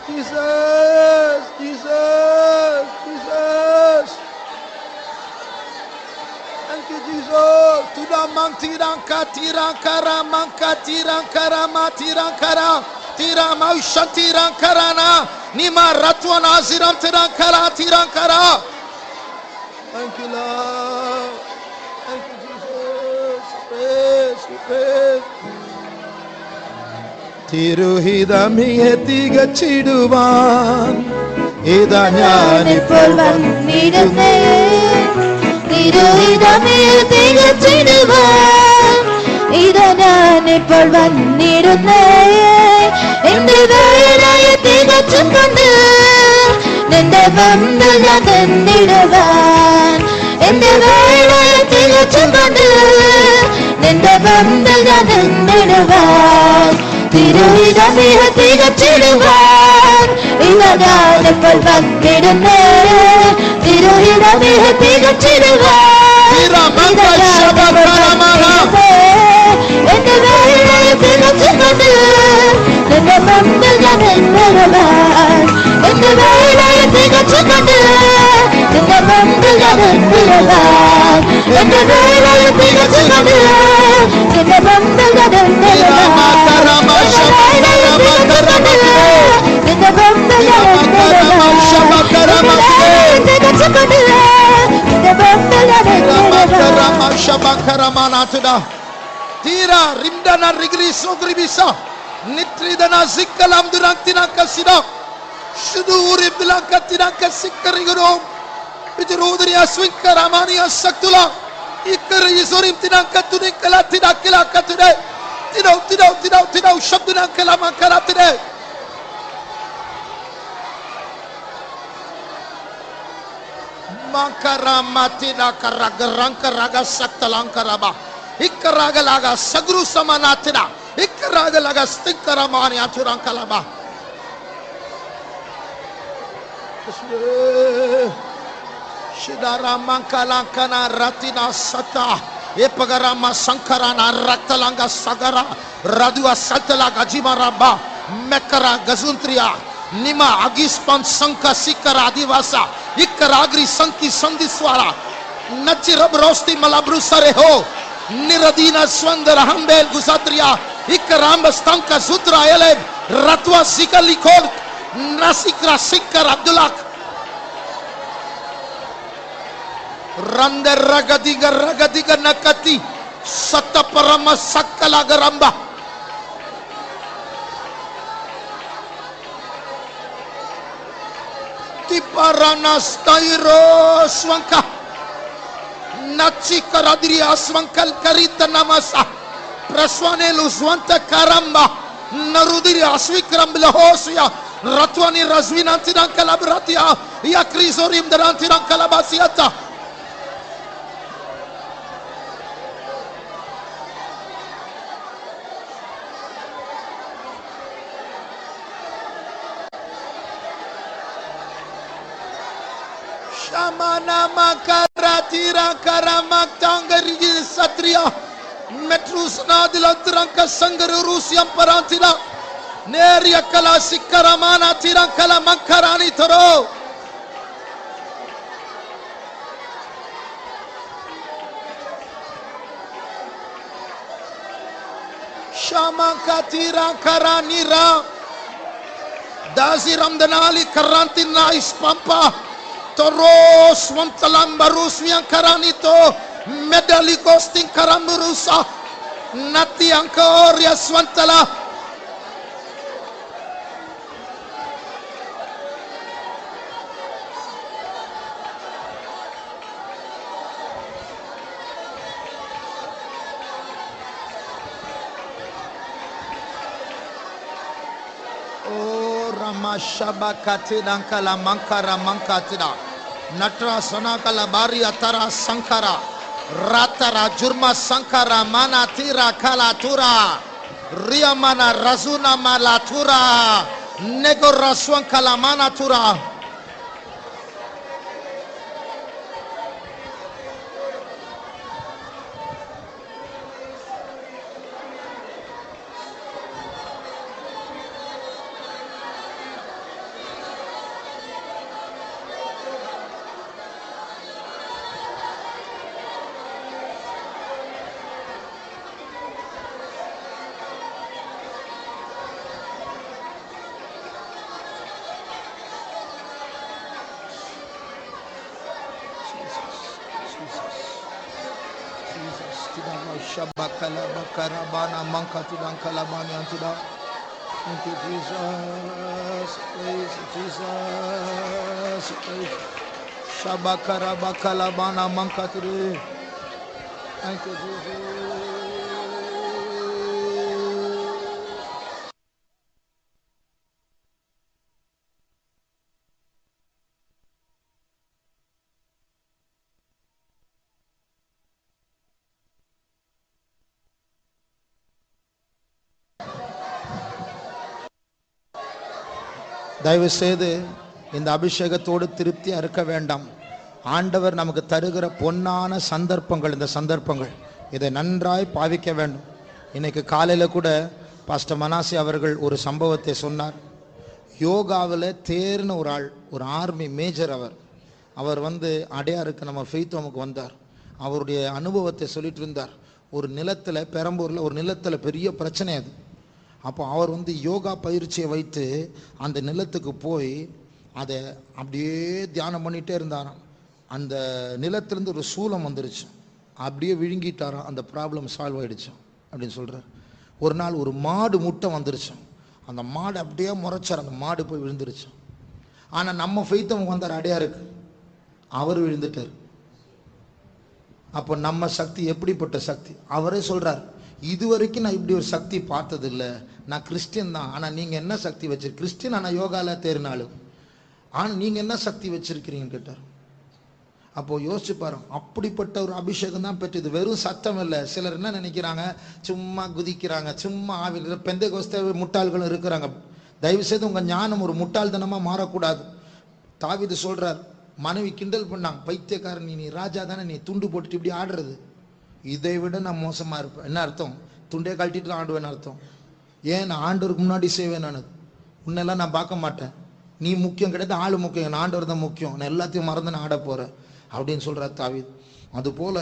Speaker 2: Jesus, Jesus, Jesus. Thank you, Jesus. Tuda mantiranka tirankara manka tirankara matirankara tira maushantirankarana nima ratwana ziram tirankara tirankara. Thank you, Lord. Thank you, Jesus. Praise, praise. തിരുഹിതമിയെ തികച്ചിടുവാൻ ഇതാ ഞാനിപ്പോൾ വന്നിടുന്നേ. തിരുഹിതമിയെ തികച്ചിടുവാൻ ഇതാ ഞാനിപ്പോൾ വന്നിടുന്നേ. എന്റെ വേലയെ തികച്ചുകൊണ്ട് നിന്റെ ബന്ധു ഞാൻ തന്നിടുവാൻ
Speaker 1: എന്റെ വേളയെ തികച്ചുകൊണ്ട് നിന്റെ ബന്ധം ഞാൻ എന്നിടുവാൻ തിരുവിധമിഹ തികച്ചിടുവാൻ ഇവ ഞാനിപ്പോൾ പങ്കിടുന്നേ തിരുവിധമിഹ തികച്ചിടുവാൻ എന്റെ വേളയെ തികച്ചുകൊണ്ട് നിന്റെ ബന്ധം ഞാൻ എന്നിടുവാൻ എന്റെ വേളയെ തികച്ചുകൊണ്ട് നിന്റെ ബന്ധം ഞാൻ എന്നിടുവാൻ എന്റെ വേളയെ തികച്ചുകൊണ്ട് നിന്റെ ബന്ധം ഞാൻ എന്നിടുവാൻ നിന്റെ ബന്ധം ഞാൻ
Speaker 2: Tira rimdana rigri sogribisa nitridana zikkalam duraktina kasida shuduri bilakatina kasikkariguro bijrudriya swinkaramaniya saktula ikkari isorim tinakatuni kalatina kilakatune tidau shabduna kalama karatine makaramatina karagaranka saktalankaraba ikkaraga sagru samanatina ikkaraga stikkaramani aturankalaba shidara mankalankana ratina sata epagarama sankarana raktalanga sagara radua satalaga jimaraba mekara gazuntriya nima agispan sanka sikara adivasa ikkaragri sanki sandiswara nachirab rosti malabru sare ho niradina swandara hambel gusatriya ikkaramba stanka sutra ele ratwa sikalikol nasikra sikkar abdulak rande ragadiga nakati sataparama sakkala garamba tiparana stairo swanka nachi karadri aswankal karita namasa praswanelu swanta karamba narudiri asvikram lahosia ratwani razwinantiran kalabratia yakrizorim darantiran kalabasiata Shamana makaratira karamak tangari satria metrusna dilantranka sangaru rusiam parantila neria kala sikkaramana tirankala makarani toro shamakatira karanira daziram danali karantina ispampa toros wantalam barus yang karanito medali costing karamurusa nati angkor ya swantala Ramashabakatina kala mankara mankatina natra sanakala bari atara sankara ratara jurma sankara mana tira kala tura riamana razuna malatura negora swankala mana tura Shabakala bakarabana mankatidan kalabani antida. Thank you, Jesus. Praise you, Jesus. Praise. Shabakara bakalabana mankatide. Thank you, Jesus. தயவு செய்து இந்த அபிஷேகத்தோடு திருப்தியா இருக்க வேண்டாம். ஆண்டவர் நமக்கு தருகிற பொன்னான சந்தர்ப்பங்கள், இந்த சந்தர்ப்பங்கள் இதை நன்றாய் பாவிக்க வேண்டும். இன்னைக்கு காலையில கூட பாஸ்டர் மனாசி அவர்கள் ஒரு சம்பவத்தை சொன்னார். யோகாவில் தேர்ன ஒரு ஆள், ஒரு ஆர்மி மேஜர். அவர் அடையாருக்கு நம்ம ஃபெய்த் ஹோமுக்கு வந்தார். அவருடைய அனுபவத்தை சொல்லிட்டு இருந்தார். ஒரு நிலத்தில், பெரம்பூரில் ஒரு நிலத்தில் பெரிய பிரச்சனை அது. அப்போ அவர் யோகா பயிற்சியை வைத்து அந்த நிலத்துக்கு போய் அதை அப்படியே தியானம் பண்ணிகிட்டே இருந்தாராம். அந்த நிலத்திலேருந்து ஒரு சூலம் வந்துருச்சு, அப்படியே விழுங்கிட்டாராம். அந்த ப்ராப்ளம் சால்வ் ஆகிடுச்சு அப்படின்னு சொல்கிறார். ஒரு நாள் ஒரு மாடு முட்டை வந்துருச்சு. அந்த மாடு அப்படியே முறைச்சார், அந்த மாடு போய் விழுந்துருச்சு. ஆனால் நம்ம ஃபெய்த்தவங்க வந்தார் அடையாருக்கு, அவர் விழுந்துட்டார். அப்போ நம்ம சக்தி எப்படிப்பட்ட சக்தி? அவரே சொல்றார், இதுவரைக்கும் நான் இப்படி ஒரு சக்தி பார்த்தது இல்லை. நான் கிறிஸ்டியன் தான், ஆனால் நீங்கள் என்ன சக்தி வச்சிருக்க? கிறிஸ்டியன் ஆனால் யோகாவில் தேர்னாலும், ஆனால் நீங்கள் என்ன சக்தி வச்சிருக்கிறீங்கன்னு கேட்டார். அப்போ யோசிச்சு பாருங்க, அப்படிப்பட்ட ஒரு அபிஷேகம் தான் பெற்று. இது வெறும் சத்தம் இல்லை. சிலர் என்ன நினைக்கிறாங்க, சும்மா குதிக்கிறாங்க, சும்மா ஆவில். பெந்தேகோஸ்தே முட்டாள்களும் இருக்கிறாங்க. தயவு செய்து உங்கள் ஞானம் ஒரு முட்டாள்தனமாக மாறக்கூடாது. தாவீது சொல்றார், மனைவி கிண்டல் பண்ணாங்க, பைத்தியக்காரன் நீ ராஜா தானே, நீ துண்டு போட்டுட்டு இப்படி ஆடுறது, இதை விட நான் மோசமா இருப்பேன். என்ன அர்த்தம்? துண்டே கழட்டிட்டு தான் ஆடுவேன்னு அர்த்தம். ஏன்? நான் ஆண்டவருக்கு முன்னாடி செய்வேன். நான் உன்னெல்லாம் நான் பார்க்க மாட்டேன். நீ முக்கியம் கிடையாது, ஆளு முக்கியம், நான் ஆண்டவர் தான் முக்கியம். நான் எல்லாத்தையும் மறந்து நான் ஆட போறேன் அப்படின்னு சொல்ற தாவீது. அதுபோல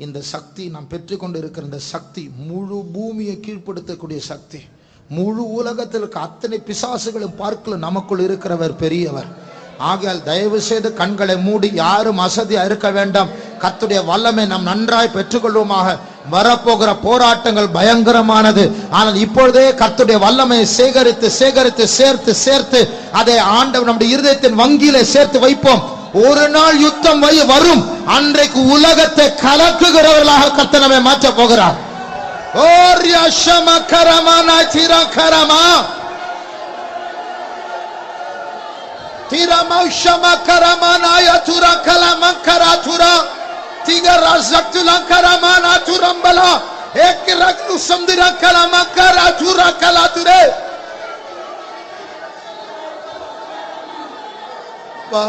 Speaker 2: இந்த சக்தி நாம் பெற்றுக்கொண்டு இருக்கிற இந்த சக்தி முழு பூமியை கீழ்ப்படுத்தக்கூடிய சக்தி. முழு உலகத்தில் இருக்க அத்தனை பிசாசுகளும் பார்க்கல நமக்குள் இருக்கிறவர் பெரியவர். ஆகையால் தயவு செய்து கண்களை மூடி யாரும் அசதியா இருக்க வேண்டாம். கர்த்தருடைய வல்லமை நாம் நன்றாய் பெற்றுக்கொள்வோமாக. வரப்போகிற போராட்டங்கள் பயங்கரமானது. ஆனால் இப்பொழுதே கர்த்தருடைய வல்லமையை சேகரித்து சேகரித்து சேர்த்து சேர்த்து அதை ஆண்டவர் நம்முடைய இருதயத்தின் வங்கியில சேர்த்து வைப்போம். ஒரு நாள் யுத்தம் வரும், அன்றைக்கு உலகத்தை கலக்குகிறவர்களாக கர்த்தர் நம்மை மாற்ற போகிறார். Tiramauşama karamanaya tura kalaman karatura tiga razaktulan karamana turambala ekraklu samdira kalaman karatura kalature ba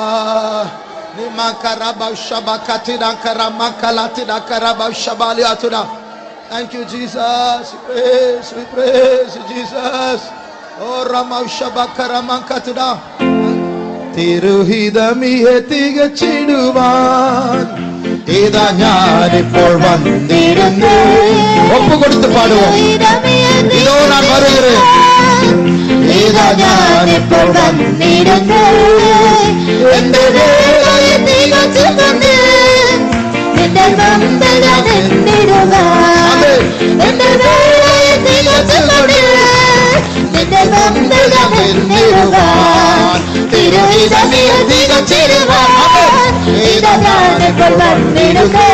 Speaker 2: ni makaraba shabakatira karaman kalatira karaba shabali atura. Thank you Jesus, we praise you Jesus. Oh ramaushaba katura തിരുഹിതമിയെ തികച്ചിടുവാൻ ഇതാ ഞാനിപ്പോൾ വന്നിരുന്നു. ഒപ്പുകൊടുത്ത് പാടുவோம். இதோ நான் வருகிறேன், ഇതാ ഞാനിപ്പോൾ വന്നിരുന്നു. എന്റെ വേളയെ തികച്ചുകൊണ്ട് നിന്റെ മുമ്പിൽ ഞാൻ നിന്നിടുവാൻ. എന്റെ വേളയെ തികച്ചുകൊണ്ട് നിന്റെ മുമ്പിൽ ഞാൻ നിന്നിടുവാൻ. തിരുഹിതമിയെ തികച്ചിടുവാൻ ഇതാ ഞാനിപ്പോൾ വന്നിടുന്നു.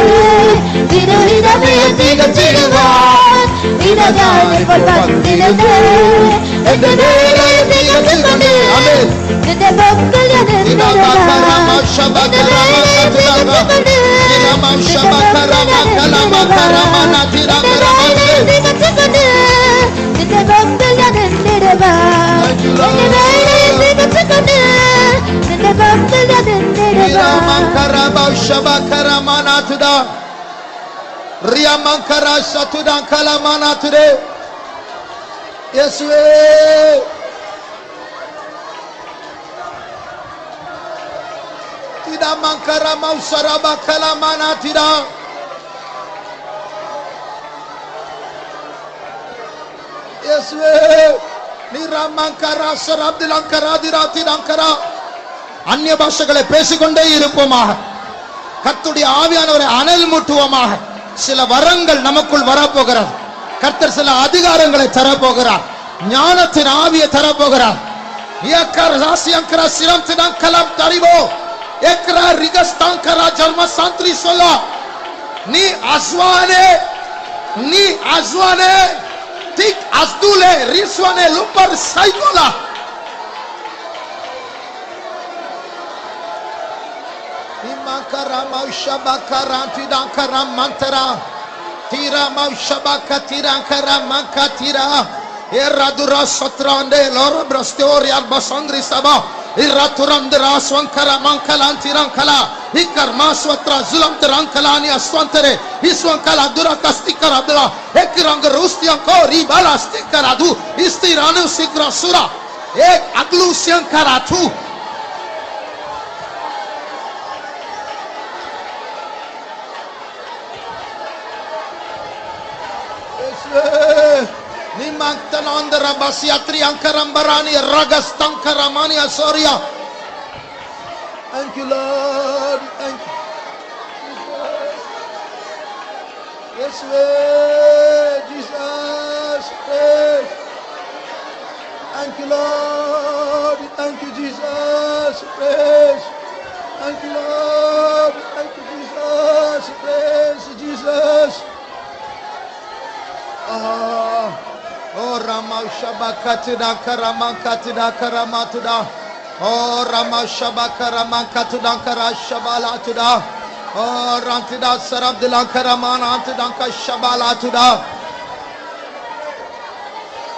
Speaker 2: തിരുഹിതമിയെ തികച്ചിടുവാൻ ഇതാ ഞാനിപ്പോൾ വന്നിടുന്നു. എന്റെ വേളയെ തികച്ചുകൊണ്ട് നിന്റെ മുമ്പിൽ ഞാൻ നിന്നിടുവാൻ. എന്റെ വേളയെ തികച്ചുകൊണ്ട് அந்நிய பாஷைகளை பேசிக்கொண்டே இருப்போமாக. கர்த்தருடைய ஆவியானவரை அனல் மூட்டுவோமாக. சில வரங்கள் நமக்குள் வரப்போகிறார். கர்த்தர் சில அதிகாரங்களை தரப்போகிறார். ஞானத்தின் ஆவியை தரப்போகிறார். நீ அஸ்வானே Tik asdule riswane lupar saikola imakara maushabakara tidankara mantara tira maushabaka tirankara mankatira Eradura satrande lora brastoria basangri saba. Iraturandra swankara mankalantirankala. Ikarma swatra zulam terankalani aswantere. Iswankala dura kastikara bla. Ekirang rustianko ribala stikaradu. Istiranu sikrasura. Ek aglusian karatu. Nimangtanandra basiatri ankarambarani ragastankaramani asoria. Thank you, Lord. Thank you. Yes, Jesus. Praise. Thank you, Lord. Thank you, Jesus. Praise. Thank you, Lord. Thank you, Jesus. Praise Jesus. Oh Rama Shabakatida Karamakatida Karamatuda. Oh Rama Shabakaramakatuda Karashabalatuda. Oh Rantida Sarabdila Karamana Antidanka Shabalatuda.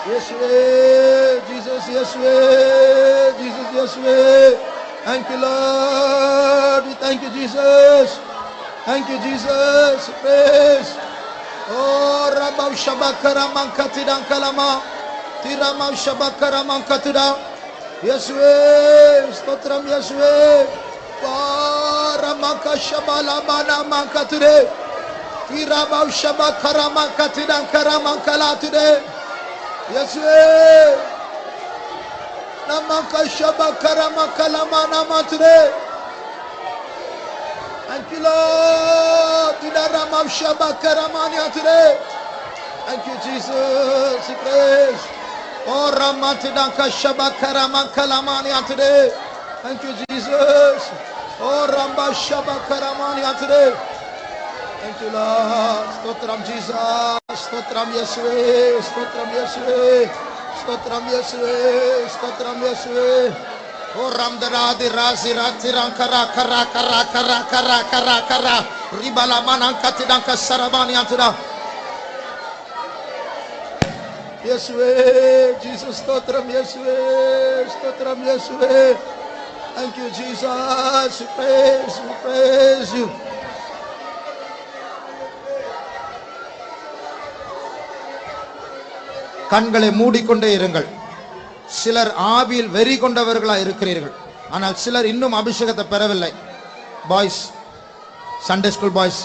Speaker 2: Yes, Jesus, yes, Jesus, yes. Thank you, Lord. We thank you, Jesus. Thank you, Jesus. Praise. Oh, Rabba Shabakara Mankatidan Kalama, Tirama Shabakara Mankatuda, Yeswe, Stotram Yeswe, Ramaka Shabala Bana Mankatude, Tiraba Shabakara Mankatidan Karamankala today, Yeswe, Namaka Shabakara Makalamana today. Thank you, Lord. Today. Thank you, Jesus. Praise. Oh, Ramatidanka Shabakaramakalamania today. Thank you, Jesus. Oh, Ramba Shabakaramania today. Thank you, Lord. Stotram Jesus. Stotram Yeswe. Stotram Yeswe. Stotram Yeswe. Stotram Yeswe. Oh Ramdara di Razi Ratiran Kara Kara Kara Kara Kara Kara Kara Ribala Manankatidanka Sarabani Antuda. Yeswe, Jesus Stotram Yeswe, Stotram Yeswe. Thank you, Jesus. We praise you. கண்களை மூடிக்கொண்டே இருங்கள். சிலர் ஆவியில் வெறி கொண்டவர்களா இருக்கிறீர்கள், ஆனால் சிலர் இன்னும் அபிஷேகத்தை பெறவில்லை. பாய்ஸ், சண்டே ஸ்கூல் பாய்ஸ்,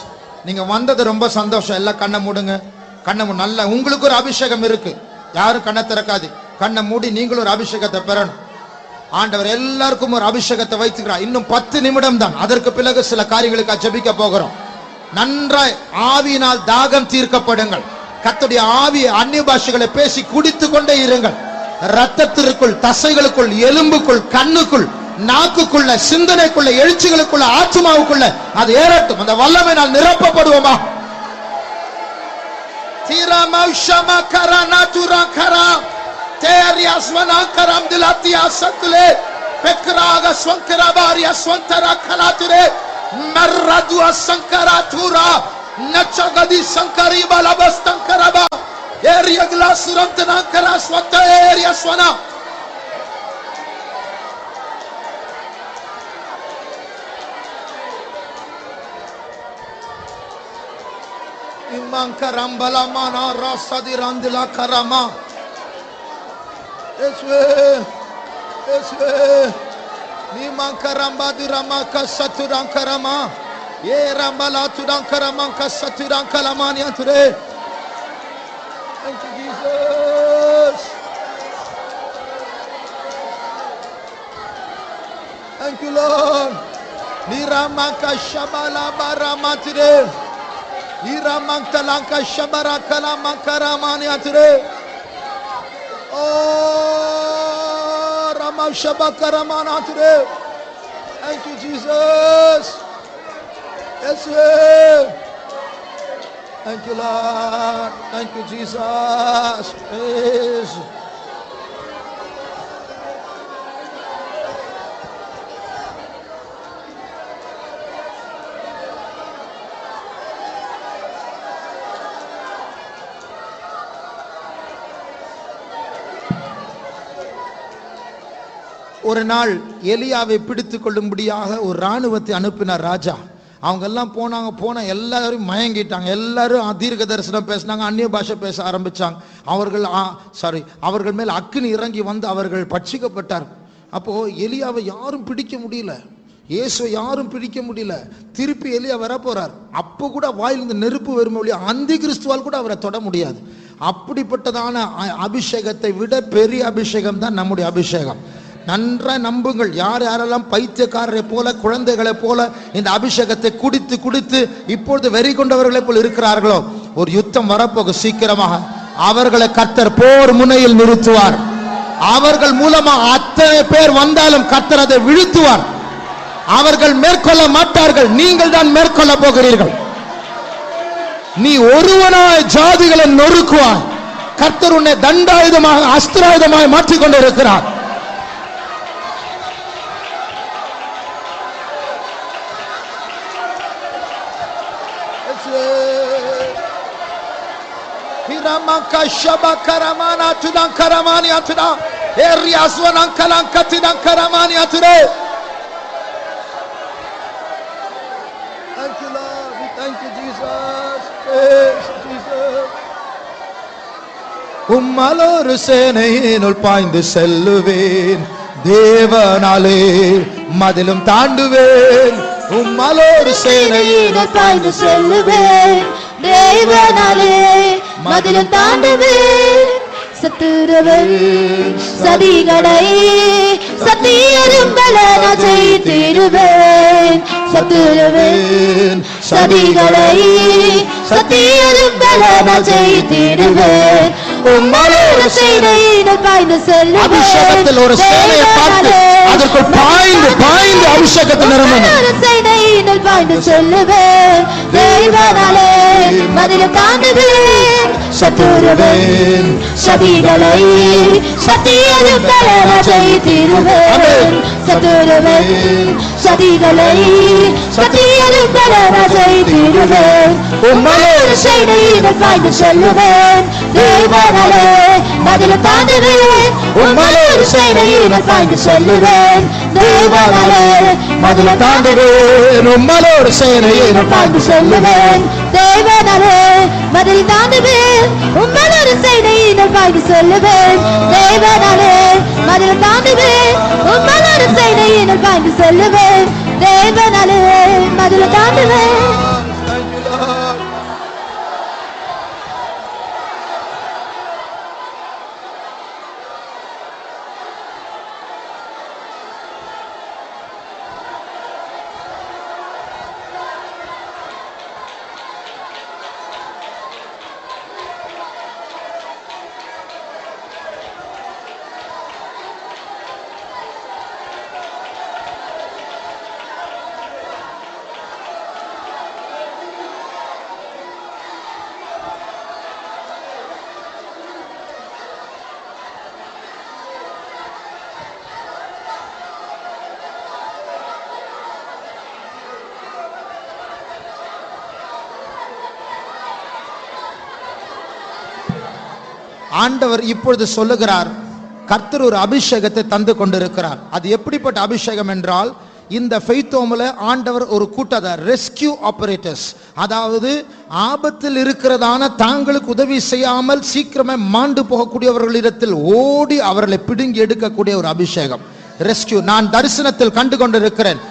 Speaker 2: நீங்க வந்தது ரொம்ப சந்தோஷம். எல்லாம் கண்ணை மூடுங்க. கண்ணை நல்ல உங்களுக்கு ஒரு அபிஷேகம் இருக்கு. யாரும் கண்ணை திறக்காது. கண்ணை மூடி நீங்களும் ஒரு அபிஷேகத்தை பெறணும். ஆண்டவர் எல்லாருக்கும் ஒரு அபிஷேகத்தை வைத்துக்கிறார். இன்னும் 10 நிமிடம் தான். அதற்கு பிறகு சில காரியங்களுக்கு ஜெபிக்க போகிறோம். நன்றாய் ஆவியினால் தாகம் தீர்க்கப்படுங்கள். கர்த்தருடைய ஆவி அந்நிய பாஷைகளை பேசி குடித்துக் கொண்டே இருங்கள். ரத்தத்திற்குள், தசைகளுக்குள், எலும்புக்குள், கண்ணுக்குள், நாக்குக்குள்ள, சிந்தனைக்குள்ள, எழுச்சிகளுக்குள்ள, ஆத்மாவுக்குள்ள அது ஏறட்டும். அந்த வல்லமையினால் நிரப்பப்படுவோமா? தீரமௌஷமா கரனா துரகரா தேரியாஸ்வனா கரம் திலத்தியா சத்லே பெக்ராக ஸ்வங்கரபாரியா ஸ்வந்தரா கலாதுரே மர்ரதுவ சங்கரா துரா நச்சகதி சங்கரி பலபஸ்தங்கரபா ஏரியா கிளாசுரந்தனா கரா ஸ்வத்த ஏரியா ஸ்வனா Imankarambala mana rasadi randila karama. Eswe Nimankaramba dirama kasaturan karama. Ye rambala tudan karaman kasaturan kalamani anture. Thank you, Jesus. Thank you, Lord. Nirama kashabala baramatire. Iramangtalanka shabarakala makaramani atre. Oh, Rama shabakaramana atre. Thank you, Jesus. Yes, thank you, Lord. Thank you, Jesus. Praise. ஒரு நாள் எலியாவை பிடித்து கொள்ளும்படியாக ஒரு ராணுவத்தை அனுப்பினார் ராஜா. அவங்க எல்லாம் போன எல்லாரும் மயங்கிட்டாங்க. எல்லாரும் தீர்க்க தரிசனம் பேசினாங்க, அந்நிய பாஷை பேச ஆரம்பிச்சாங்க. அவர்கள் மேல் அக்கினி இறங்கி வந்து அவர்கள் பட்சிக்கப்பட்டார். அப்போ எலியாவை யாரும் பிடிக்க முடியல, இயேசுவை யாரும் பிடிக்க முடியல. திருப்பி எலியா வர போறார். அப்போ கூட வாயிலிருந்து நெருப்பு வரும் வழியா அந்தி கிறிஸ்துவால் கூட அவரை தொட முடியாது. அப்படிப்பட்டதான அபிஷேகத்தை விட பெரிய அபிஷேகம் தான் நம்முடைய அபிஷேகம். நன்றாய் நம்புங்கள். யாரெல்லாம் பைத்தியக்காரரை போல, குழந்தைகளை போல இந்த அபிஷேகத்தை குடித்து குடித்து இப்பொழுது வெறி கொண்டவர்களை போல இருக்கிறார்களோ, ஒரு யுத்தம் வரப்போக சீக்கிரமாக அவர்களை கர்த்தர் போர் முனையில் நிறுத்துவார். அவர்கள் மூலமா அத்தனை பேர் வந்தாலும் கர்த்தர் அதை வீழ்த்துவார். அவர்கள் மேற்கொள்ள மாட்டார்கள், நீங்கள் தான் மேற்கொள்ள போகிறீர்கள். நீ ஒருவனாய் ஜாதிகளை நொறுக்குவாய். கர்த்தர் உன்னை தண்டாயுதமாக அஸ்திராயுதமாய் மாற்றிக் கொண்டிருக்கிறார். Thank you, Lord. We thank you, Jesus. Yes, Jesus. உம்மலோரு சேனையினுள் பாய்ந்து செல்லுவேன், தேவனாலே மதிலும் தாண்டுவேன். உம்மலோரு சேனையினுள் பாய்ந்து செல்லுவேன்,
Speaker 3: தேவனாலே மதிலும் தாண்டுவேன். சத்துருவின் சதிகளை சத்தியரும்பல நான் ஜெயித்திடுவேன். சத்துருவின் சதிகளை சத்தியரும்பல நான் ஜெயித்திடுவேன். உம்மலோரு சேனையினுள் பாய்ந்து செல்லுவேன்.
Speaker 2: அபிஷேகத்தில் ஒரு சேனையை பார்த்து அதற்குள் பாய்ந்து பாய்ந்து அபிஷேகத்தை நிரம்பணும்.
Speaker 3: சேனையினுள் பாய்ந்து செல்லுவேன், தேவனாலே மதிலும் தாண்டுவேன். சத்துருவின் சதிகளை சத்தியரும்பல நான் ஜெயித்திடுவேன். சத்துருவின் சதிகளை சத்தியரும்பல நான் ஜெயித்திடுவேன். உம்மலோரு சேனையினுள் பாய்ந்து செல்லுவேன், தேவனாலே மதிலும் தாண்டுவேன். உம்மலோரு சேனையினுள் பாய்ந்து செல்லுவேன், தேவனாலே மதிலும் தாண்டுவேன்.
Speaker 2: உம்மலோரு சேனையினுள் பாய்ந்து செல்லுவேன்,
Speaker 3: தேவனாலே மதில் தாண்டுவேன். உம்மலோரு சேனையினுள் பாய்ந்து செல்லுவேன், தேவனாலே மதில் தாண்டுவேன். உம்மலோரு சேனையினுள் பாய்ந்து செல்லுவேன், தேவனாலே மதில் தாண்டுவேன்.
Speaker 2: ஆண்டவர் இப்பொழுது சொல்லுகிறார், கர்த்தர் ஒரு அபிஷேகத்தை தந்து கொண்டிருக்கிறார். அது எப்படிப்பட்ட அபிஷேகம் என்றால், இந்த ஃபெய்த்தோம்ல ஆண்டவர் ஒரு கூட்டத்தார், ரெஸ்கியூ ஆபரேட்டர்ஸ், அதாவது ஆபத்தில் இருக்கிறதான தாங்களுக்கு உதவி செய்யாமல் சீக்கிரமே மாண்டு போகக்கூடியவர்களிடத்தில் ஓடி அவர்களை பிடுங்கி எடுக்கக்கூடிய ஒரு அபிஷேகம், ரெஸ்கியூ. நான் தரிசனத்தில் கண்டு கொண்டிருக்கிறேன்.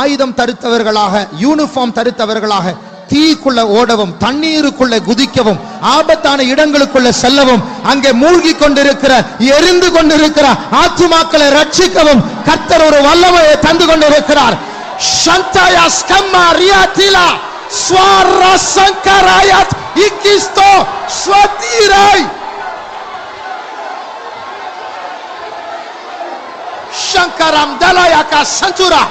Speaker 2: ஆயுதம் தரித்தவர்களாக, யூனிஃபார்ம் தரித்தவர்களாக தீக்குள்ள ஓடவும், தண்ணீருக்குள்ள குதிக்கவும், ஆபத்தான இடங்களுக்குள்ள செல்லவும், அங்கே மூழ்கி கொண்டிருக்கிற, எரிந்து கொண்டிருக்கிற ஆத்துமாக்களை ரட்சிக்கவும் கர்த்தர் ஒரு வல்லமையை தந்து கொண்டிருக்கிறார். ஷந்தாயா ஸ்கம்மா ரியாதிலா ஸ்வாரா சங்கராயத் இகிஸ்தோ ஸ்வதிரை சங்கரம் தலயாகா சந்துரா.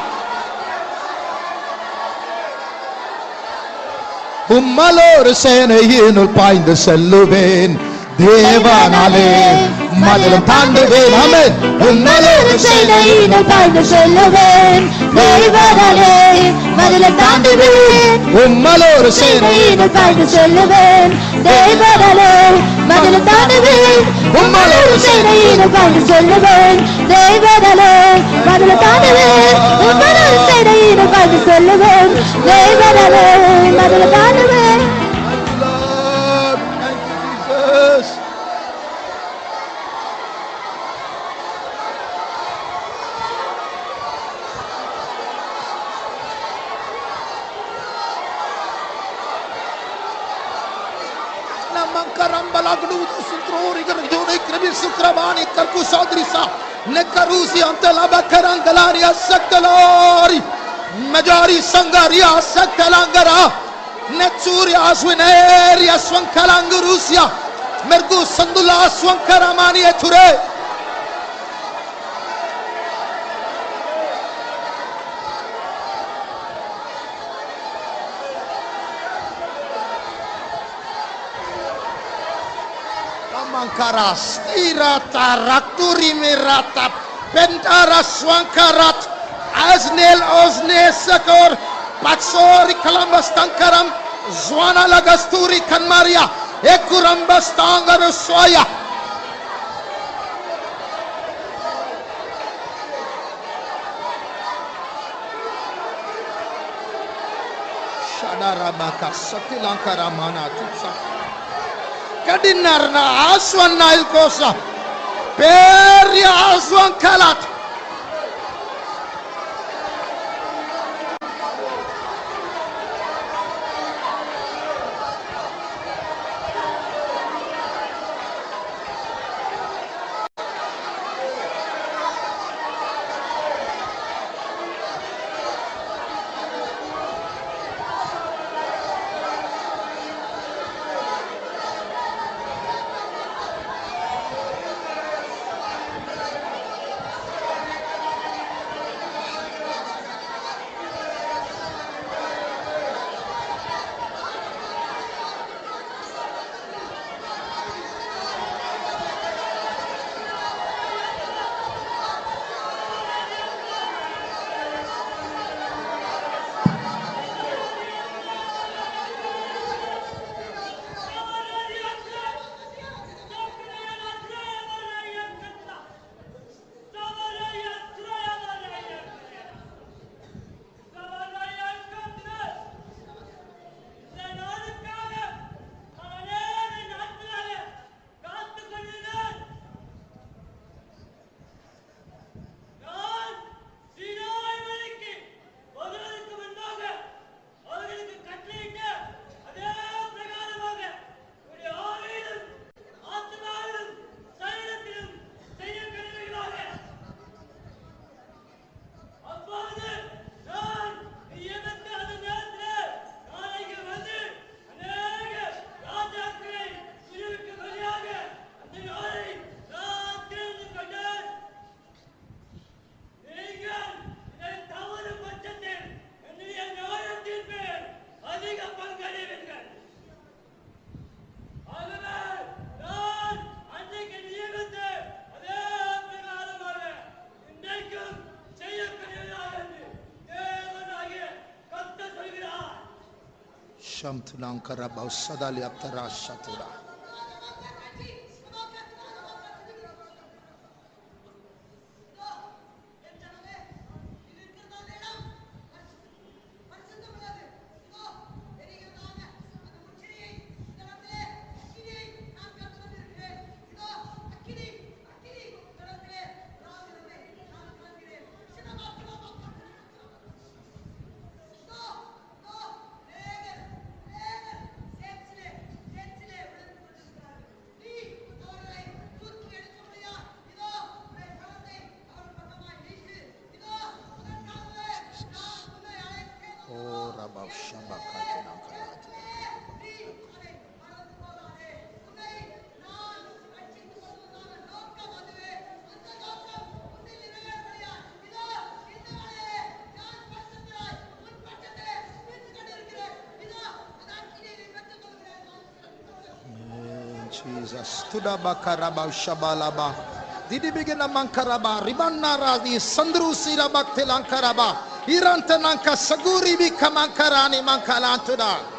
Speaker 2: உம்மலோரு சேனையினுள் பாய்ந்து செல்லுவேன், தேவனாலே மதிலும் தாண்டுவேன். ஆமென்.
Speaker 3: உம்மலோடு சேனையினர் பாய்ந்து செல்லுவேன். தேவனாலே மதிலும் தாண்டுவேன்.
Speaker 2: உம்மலோடு
Speaker 3: சேனையினர் பாய்ந்து செல்லுவேன். தேவனாலே மதிலும் தாண்டுவேன். உம்மலோடு சேனையினர் பாய்ந்து செல்லுவேன். தேவனாலே மதிலும் தாண்டுவேன். உம்மலோடு சேனையினர் பாய்ந்து செல்லுவேன். தேவனாலே மதிலும் தாண்டுவேன்.
Speaker 2: Nekarusi antelaba karangalaria sakalari majari sangaria sakalangara netsuria aswineria swankalangurusia mergu sandula swankaramani ethure Mangkaras irata rakturi mirata pentara swankarat aznel ozne sakor patsori kalambas tankaram zwana lagasturi kanmaria ekurambas tangar swaya shadarabaka sakilankara mana tutsa kadinarna aswan nail kosa peria aswan kalat Shamtulankara Bausadali Aptara Shatura. Jesus. Tudabakaraba shabalaba. Didi bigina mankaraba. Ribanara di sandru sira baktelankaraba. Irantananka saguri bikamankarani mankalantuda.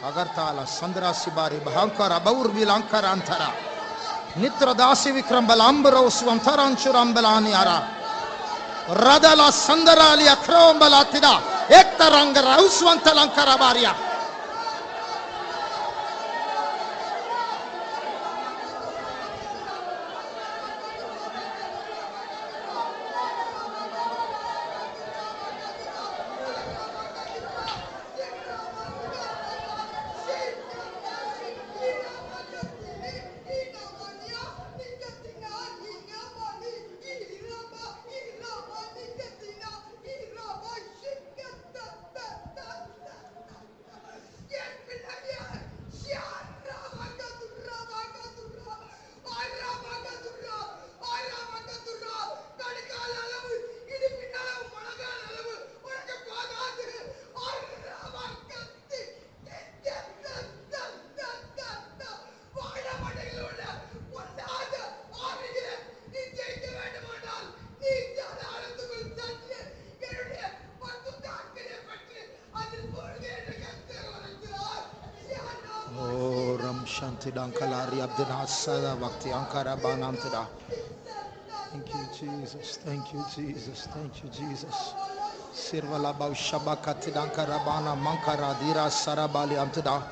Speaker 2: Agartala Sandra Sibari Bahankara Baur Vilankara Antara Nitra Dasi Vikrambalambro Swantaranchurambalani Ara Radala Sandarali Akrombalatida Ektarangara Uswantalankara Baria. Dankalaari Abdina Sada Bhakti Ankara Banamtada. Thank you, Jesus. Thank you, Jesus. Thank you, Jesus. Sirvala Baushabakati Dankara Bana Mankara Dira Sarabali Amtada.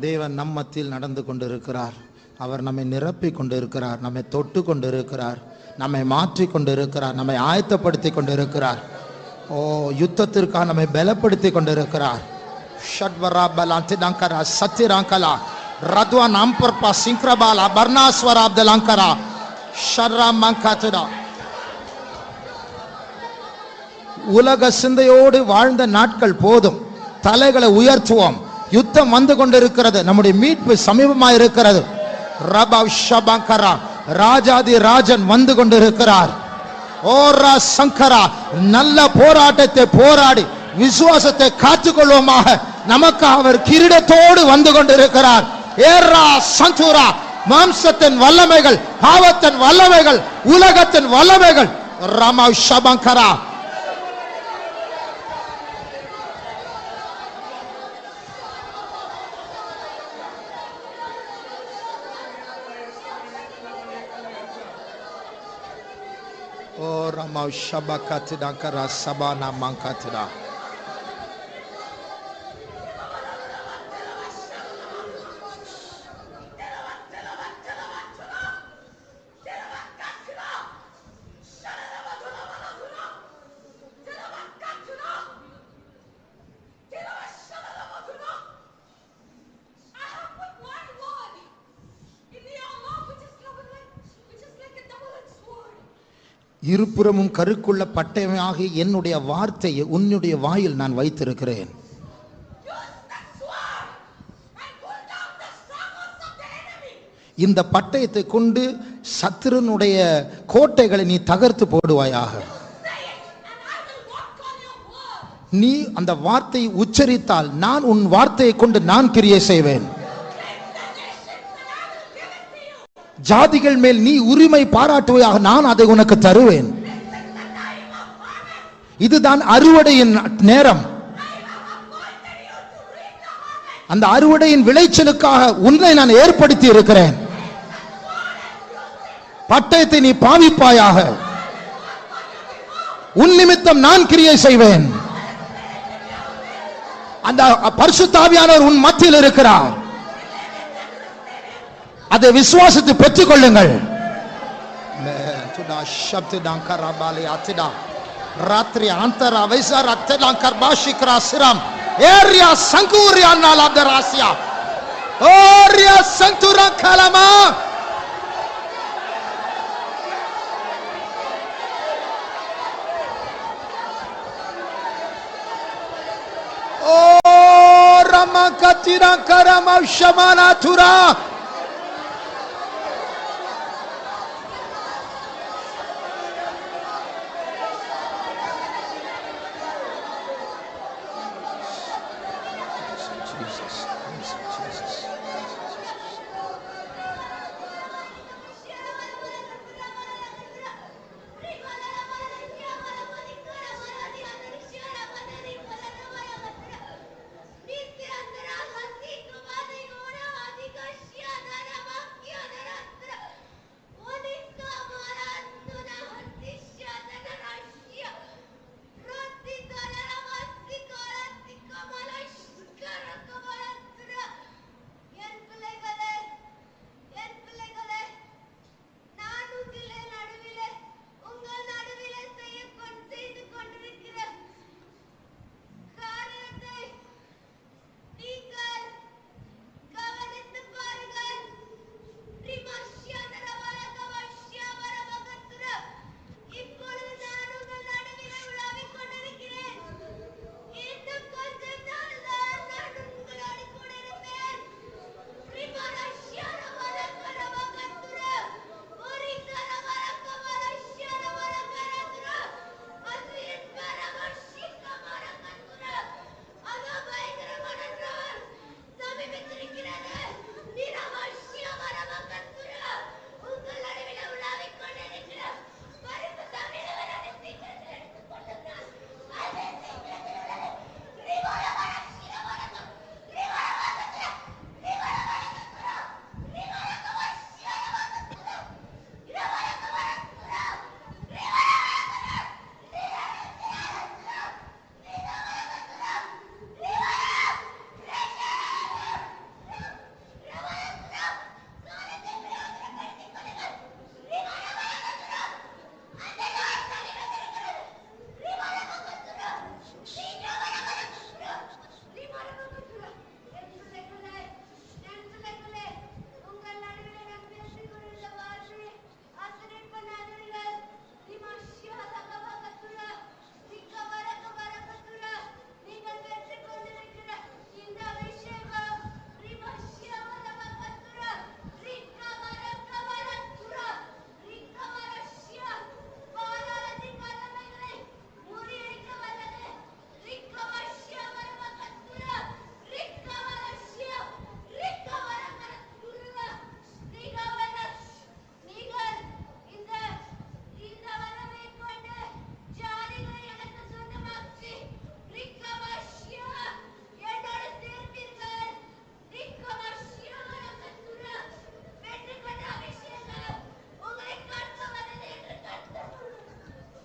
Speaker 2: தேவன் நம்மத்தில் நடந்து கொண்டிருக்கிறார். அவர் நம்மை நிரப்பி கொண்டிருக்கிறார், நம்மை தொட்டு கொண்டிருக்கிறார், நம்மை மாற்றி கொண்டிருக்கிறார், நம்மை ஆயத்தப்படுத்தி கொண்டிருக்கிறார். ஓ, யுத்தத்திற்காக நம்மை பலப்படுத்தி கொண்டிருக்கிறார். ஷட்வரா பலாந்திடங்கரா சத்திரங்கலா ரத்வா நாம்பர்பா சிங்க்ரபாலா பர்னாஸ்வரா அப்தலங்கரா ஷர்ரா மங்கதுடா உலக சிந்தையோடு வாழ்ந்த நாட்கள் போதும். தலைகளை உயர்த்துவோம். யுத்தம் வந்து கொண்டிருக்கிறது. நம்முடைய மீட்பு சமீபமாக இருக்கிறது. ரபா ஷபங்கரா, ராஜாதி ராஜன் வந்து கொண்டிருக்கிறார். ஓரா சங்கரா, நல்ல போராட்டத்தை போராடி விசுவாசத்தை காத்துக்கொள்வோமாக. நமக்கு அவர் கிரீடத்தோடு வந்து கொண்டிருக்கிறார். ஏரா சந்துரா, மாம்சத்தின் வல்லமைகள், பாவத்தின் வல்லமைகள், உலகத்தின் வல்லமைகள் ரமா ஷபங்கரா. ஓ ரமா ஷபகத்திடங்கரா சபானா மங்கத்திடா. இருபுறமும் கருக்குள்ள பட்டயமாக என்னுடைய வார்த்தையை உன்னுடைய வாயில் நான் வைத்திருக்கிறேன். இந்த பட்டயத்தை கொண்டு சத்துருனுடைய கோட்டைகளை நீ தகர்த்து போடுவாயாக. நீ அந்த வார்த்தையை உச்சரித்தால் நான் உன் வார்த்தையை கொண்டு நான் கிரியை செய்வேன். ஜாதிகள் மேல் நீ உரிமை பாராட்டுவையாக நான் அதை உனக்கு தருவேன். இதுதான் அறுவடையின் நேரம். அந்த அறுவடையின் விளைச்சலுக்காக உன்னை நான் ஏற்படுத்தி இருக்கிறேன். பட்டயத்தை நீ பாவிப்பாயாக. உன் நிமித்தம் நான் கிரியை செய்வேன். அந்த பரிசுத்த ஆவியானவர் உன் மத்தியில் இருக்கிறார். அதை விசுவாசத்தை பெற்றுக் கொள்ளுங்கள். ராத்திரி அந்தர வைசார் அத்தலாம் கர்பாஷிக்ரா சிரம் ஏரியா சங்கூரியா நாலாதராசியா ஓரியா சந்துரா கலமா. ஓ ரமா கத்திரா கரமா ஷமானா துரா.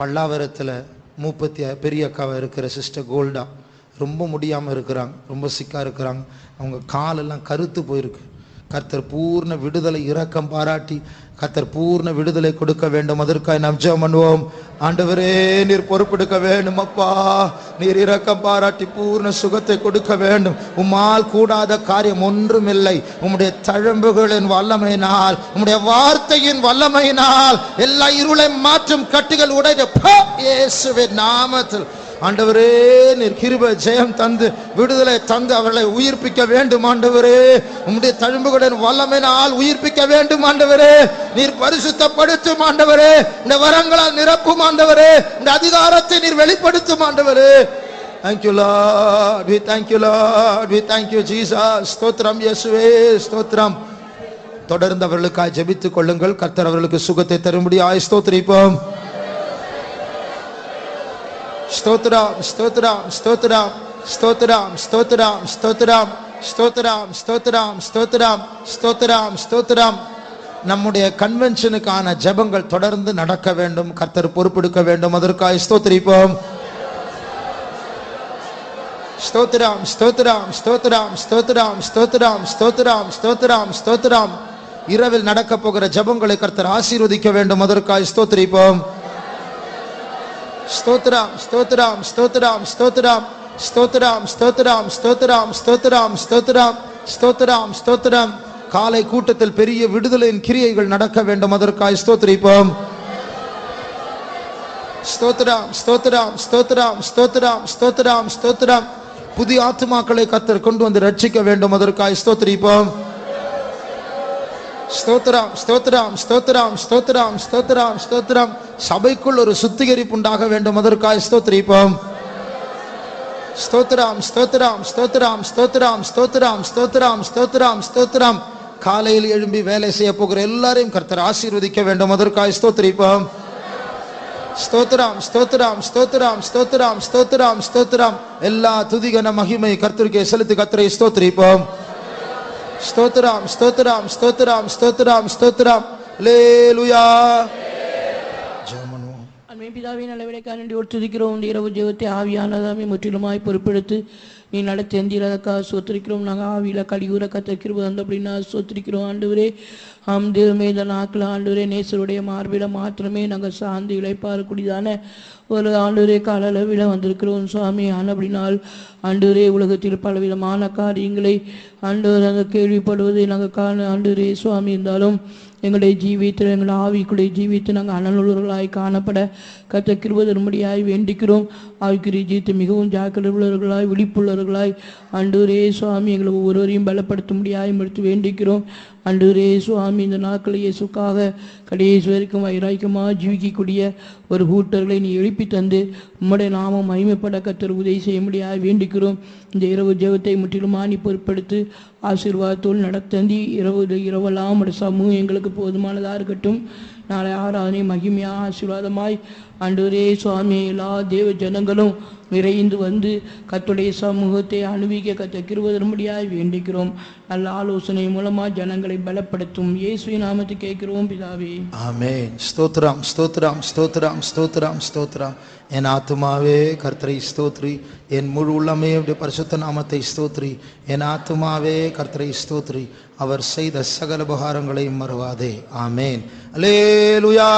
Speaker 2: பல்லாவரத்தில் மூப்பத்தி பெரிய அக்காவை இருக்கிற சிஸ்டர் கோல்டா ரொம்ப முடியாமல் இருக்கிறாங்க, ரொம்ப சிக்காக இருக்கிறாங்க. அவங்க காலெல்லாம் கருத்து போயிருக்கு. கர்த்தர் பூர்ண விடுதலை இரக்கம் பாராட்டி கர்த்தர் பூர்ண விடுதலை கொடுக்க வேண்டும். அதற்காக நாம் ஜெபம் பண்ணுவோம். ஆண்டவரே, நீர் பொறுப்பெடுக்க வேண்டும் அப்பா. நீர் இரக்கம் பாராட்டி பூர்ண சுகத்தை கொடுக்க வேண்டும். உம்மால் கூடாத காரியம் ஒன்றுமில்லை. உம்முடைய தழும்புகளின் வல்லமையினால், உம்முடைய வார்த்தையின் வல்லமையினால் எல்லா இருளை மாற்றும் கட்டுகள் உடைந்து இயேசுவின் நாமத்தில் ஆண்டவரே, நீர் கிருபை ஜெயம் தந்து விடுதலை தந்து அவர்களை உயிர்ப்பிக்க வேண்டும். ஆண்டவரே, உம்முடைய தழும்புகளின் வல்லமையினால் உயிர்ப்பிக்க வேண்டும். ஆண்டவரே, நீர் பரிசுத்தப்படுத்தும். ஆண்டவரே, இந்த வரங்களால் நிரப்பும். ஆண்டவரே, இந்த அதிகாரத்தை நீர் வெளிப்படுத்தும். ஆண்டவரே, thank you Lord, we thank you Lord, we thank you Jesus. ஸ்தோத்திரம் இயேசுவே, ஸ்தோத்திரம். தொடர்ந்து அவர்களுக்காக ஜெபித்துக் கொள்ளுங்கள். கர்த்தர் அவர்களுக்கு சுகத்தை தரும்படியாய் ஸ்தோத்திரிப்போம். ஸ்தோத்திரம், ஸ்தோத்திரம், ஸ்தோத்திரம், ஸ்தோத்திரம், ஸ்தோத்திரம், ஸ்தோத்திரம், ஸ்தோத்திரம், ஸ்தோத்திரம், ஸ்தோத்திரம், ஸ்தோத்திரம், ஸ்தோத்திரம். நம்முடைய கன்வென்ஷனுக்கான ஜெபங்கள் தொடர்ந்து நடக்க வேண்டும். கர்த்தர் பொறுப்பெடுக்க வேண்டும். அதற்காக ஸ்தோத்திரிப்போம். ஸ்தோத்திரம், ஸ்தோத்திரம், ஸ்தோத்திரம், ஸ்தோத்திரம், ஸ்தோத்திரம், ஸ்தோத்திரம், ஸ்தோத்திரம், ஸ்தோத்திரம். இரவில் நடக்க போகிற ஜெபங்களை கர்த்தர் ஆசீர்வதிக்க வேண்டும். அதற்காக ஸ்தோத்திரிப்போம். ஸ்தோத்திரம், ஸ்தோத்திரம், ஸ்தோத்திரம், ஸ்தோத்திரம், ஸ்தோத்திரம், ஸ்தோத்திரம், ஸ்தோத்திரம், ஸ்தோத்திரம், ஸ்தோத்திரம், ஸ்தோத்திரம், ஸ்தோத்திரம். காலை கூட்டத்தில் பெரிய விடுதலையின் கிரியைகள் நடக்க வேண்டும். அதற்காக ஸ்தோத்திரிப்போம். ஸ்தோத்திரம், ஸ்தோத்திரம், ஸ்தோத்திரம், ஸ்தோத்திரம், ஸ்தோத்திரம், ஸ்தோத்திரம். புதிய ஆத்துமாக்களை கர்த்தர் கொண்டு வந்து ரட்சிக்க வேண்டும். அதற்காக ஸ்தோத்திரிப்போம். ஸ்தோத்திரம், ஸ்தோத்திரம், ஸ்தோத்திரம், ஸ்தோத்திரம், ஸ்தோத்திரம், ஸ்தோத்திரம். சபைக்குள் ஒரு சுத்திகரிப்பு உண்டாக வேண்டும். அதற்காக ஸ்தோத்திரிப்போம். ஸ்தோத்திரம், ஸ்தோத்திரம், ஸ்தோத்திரம், ஸ்தோத்திரம், ஸ்தோத்திரம், ஸ்தோத்திரம், ஸ்தோத்திரம், ஸ்தோத்திரம். காலையில் எழும்பி வேலை செய்ய போகிற எல்லாரையும் கர்த்தர் ஆசீர்வதிக்க வேண்டும். அதற்காக ஸ்தோத்திரிப்போம். ஸ்தோத்திரம், ஸ்தோத்திரம், ஸ்தோத்திரம், ஸ்தோத்திரம், ஸ்தோத்திரம், ஸ்தோத்திரம். எல்லா துதிகன மகிமை கர்த்தருக்கே செலுத்தி கர்த்தரை ஸ்தோத்திரிப்போம். ஸ்தோத்திரம், ஸ்தோத்திரம், ஸ்தோத்திரம், ஸ்தோத்திரம், ஸ்தோத்திரம். அல்லேலூயா. ஜெபம்.
Speaker 4: அன்பின் பிதாவே, நல்ல விடைக்காரண்டி ஒத்துதிக்கிறோம். இந்த இரவு ஜெபத்தை ஆவியானதாமே முற்றிலுமாய் பொறுப்பெடுத்து நீ நடத்த எந்திரதற்காக சோத்திரிக்கிறோம். நாங்கள் ஆவியில கலியூர கத்திருக்கிறது அந்த அப்படின்னா சோத்திரிக்கிறோம். ஆண்டவரே, தேவமே, இந்த நாட்கள் ஆண்டவரே நேசருடைய மார்பில மாத்திரமே நாங்கள் சார்ந்து இழைப்பாருக்கூடியதான ஒரு ஆண்டவரே காலளவில் வந்திருக்கிறோம் சுவாமி. அப்படினால் ஆண்டவரே, உலகத்தில் பலவிதமான காரியங்களை ஆண்டவர் நாங்கள் கேள்விப்படுவதை நாங்கள் காண ஆண்டவரே சுவாமி. இருந்தாலும் எங்களுடைய ஜீவியத்தில் எங்கள் ஆவிக்குடைய ஜீவியத்தை நாங்கள் அனலுள்ளவர்களாய் காணப்பட கர்த்தர் கிருபை தரும்படியாய் வேண்டிக்கிறோம். ஆவிக்குரிய ஜீவியத்தை மிகவும் ஜாக்கிரதை உள்ளவர்களாய் விழிப்புள்ளவர்களாய் ஆண்டவரே சுவாமி எங்களை ஒவ்வொருவரையும் பலப்படுத்தும்படியாய் எடுத்து வேண்டிக்கிறோம். ஆண்டவரே சுவாமி, இந்த நாட்களை இயேசுக்காக கடைசி வரைக்கும் வைராக்கியமாக ஜீவிக்கக்கூடிய ஒரு கூட்டர்களை நீ எழுப்பி தந்து உம்முடைய நாமம் மகிமைப்பட கர்த்தர் உதவி செய்ய முடியாது வேண்டிக்கிறோம். இந்த இரவு ஜெபத்தை முற்றிலுமா நீ பொறுப்படுத்து ஆசீர்வாதத்தோடு நடத்தந்தி இரவெல்லாம் உடைய சமூகம் எங்களுக்கு போதுமானதாக இருக்கட்டும். நாளை ஆராதனை மகிமையாக ஆசீர்வாதமாய் ஆண்டவரே சுவாமி எல்லா தேவ ஜனங்களும் நிறைந்து வந்து கர்த்தருடைய சமூகத்தை அனுபவிக்க கர்த்தர் கிருபை தரும்படியாய் வேண்டிக்கிறோம். நல்ல ஆலோசனை மூலமாக ஜனங்களை பலப்படுத்தும் இயேசுவின் நாமத்தை கேட்கிறோம் பிதாவே, ஆமென்.
Speaker 2: ஸ்தோத்திரம், ஸ்தோத்திரம், ஸ்தோத்திரம், ஸ்தோத்திரம், ஸ்தோத்திரம். என் ஆத்துமாவே கர்த்தரை ஸ்தோத்ரி, என் முழு உள்ளமே பரிசுத்த நாமத்தை ஸ்தோத்ரி. என் ஆத்துமாவே கர்த்தரை ஸ்தோத்ரி, அவர் செய்த சகல உபகாரங்களையும் மறவாதே. ஆமென். அல்லேலூயா.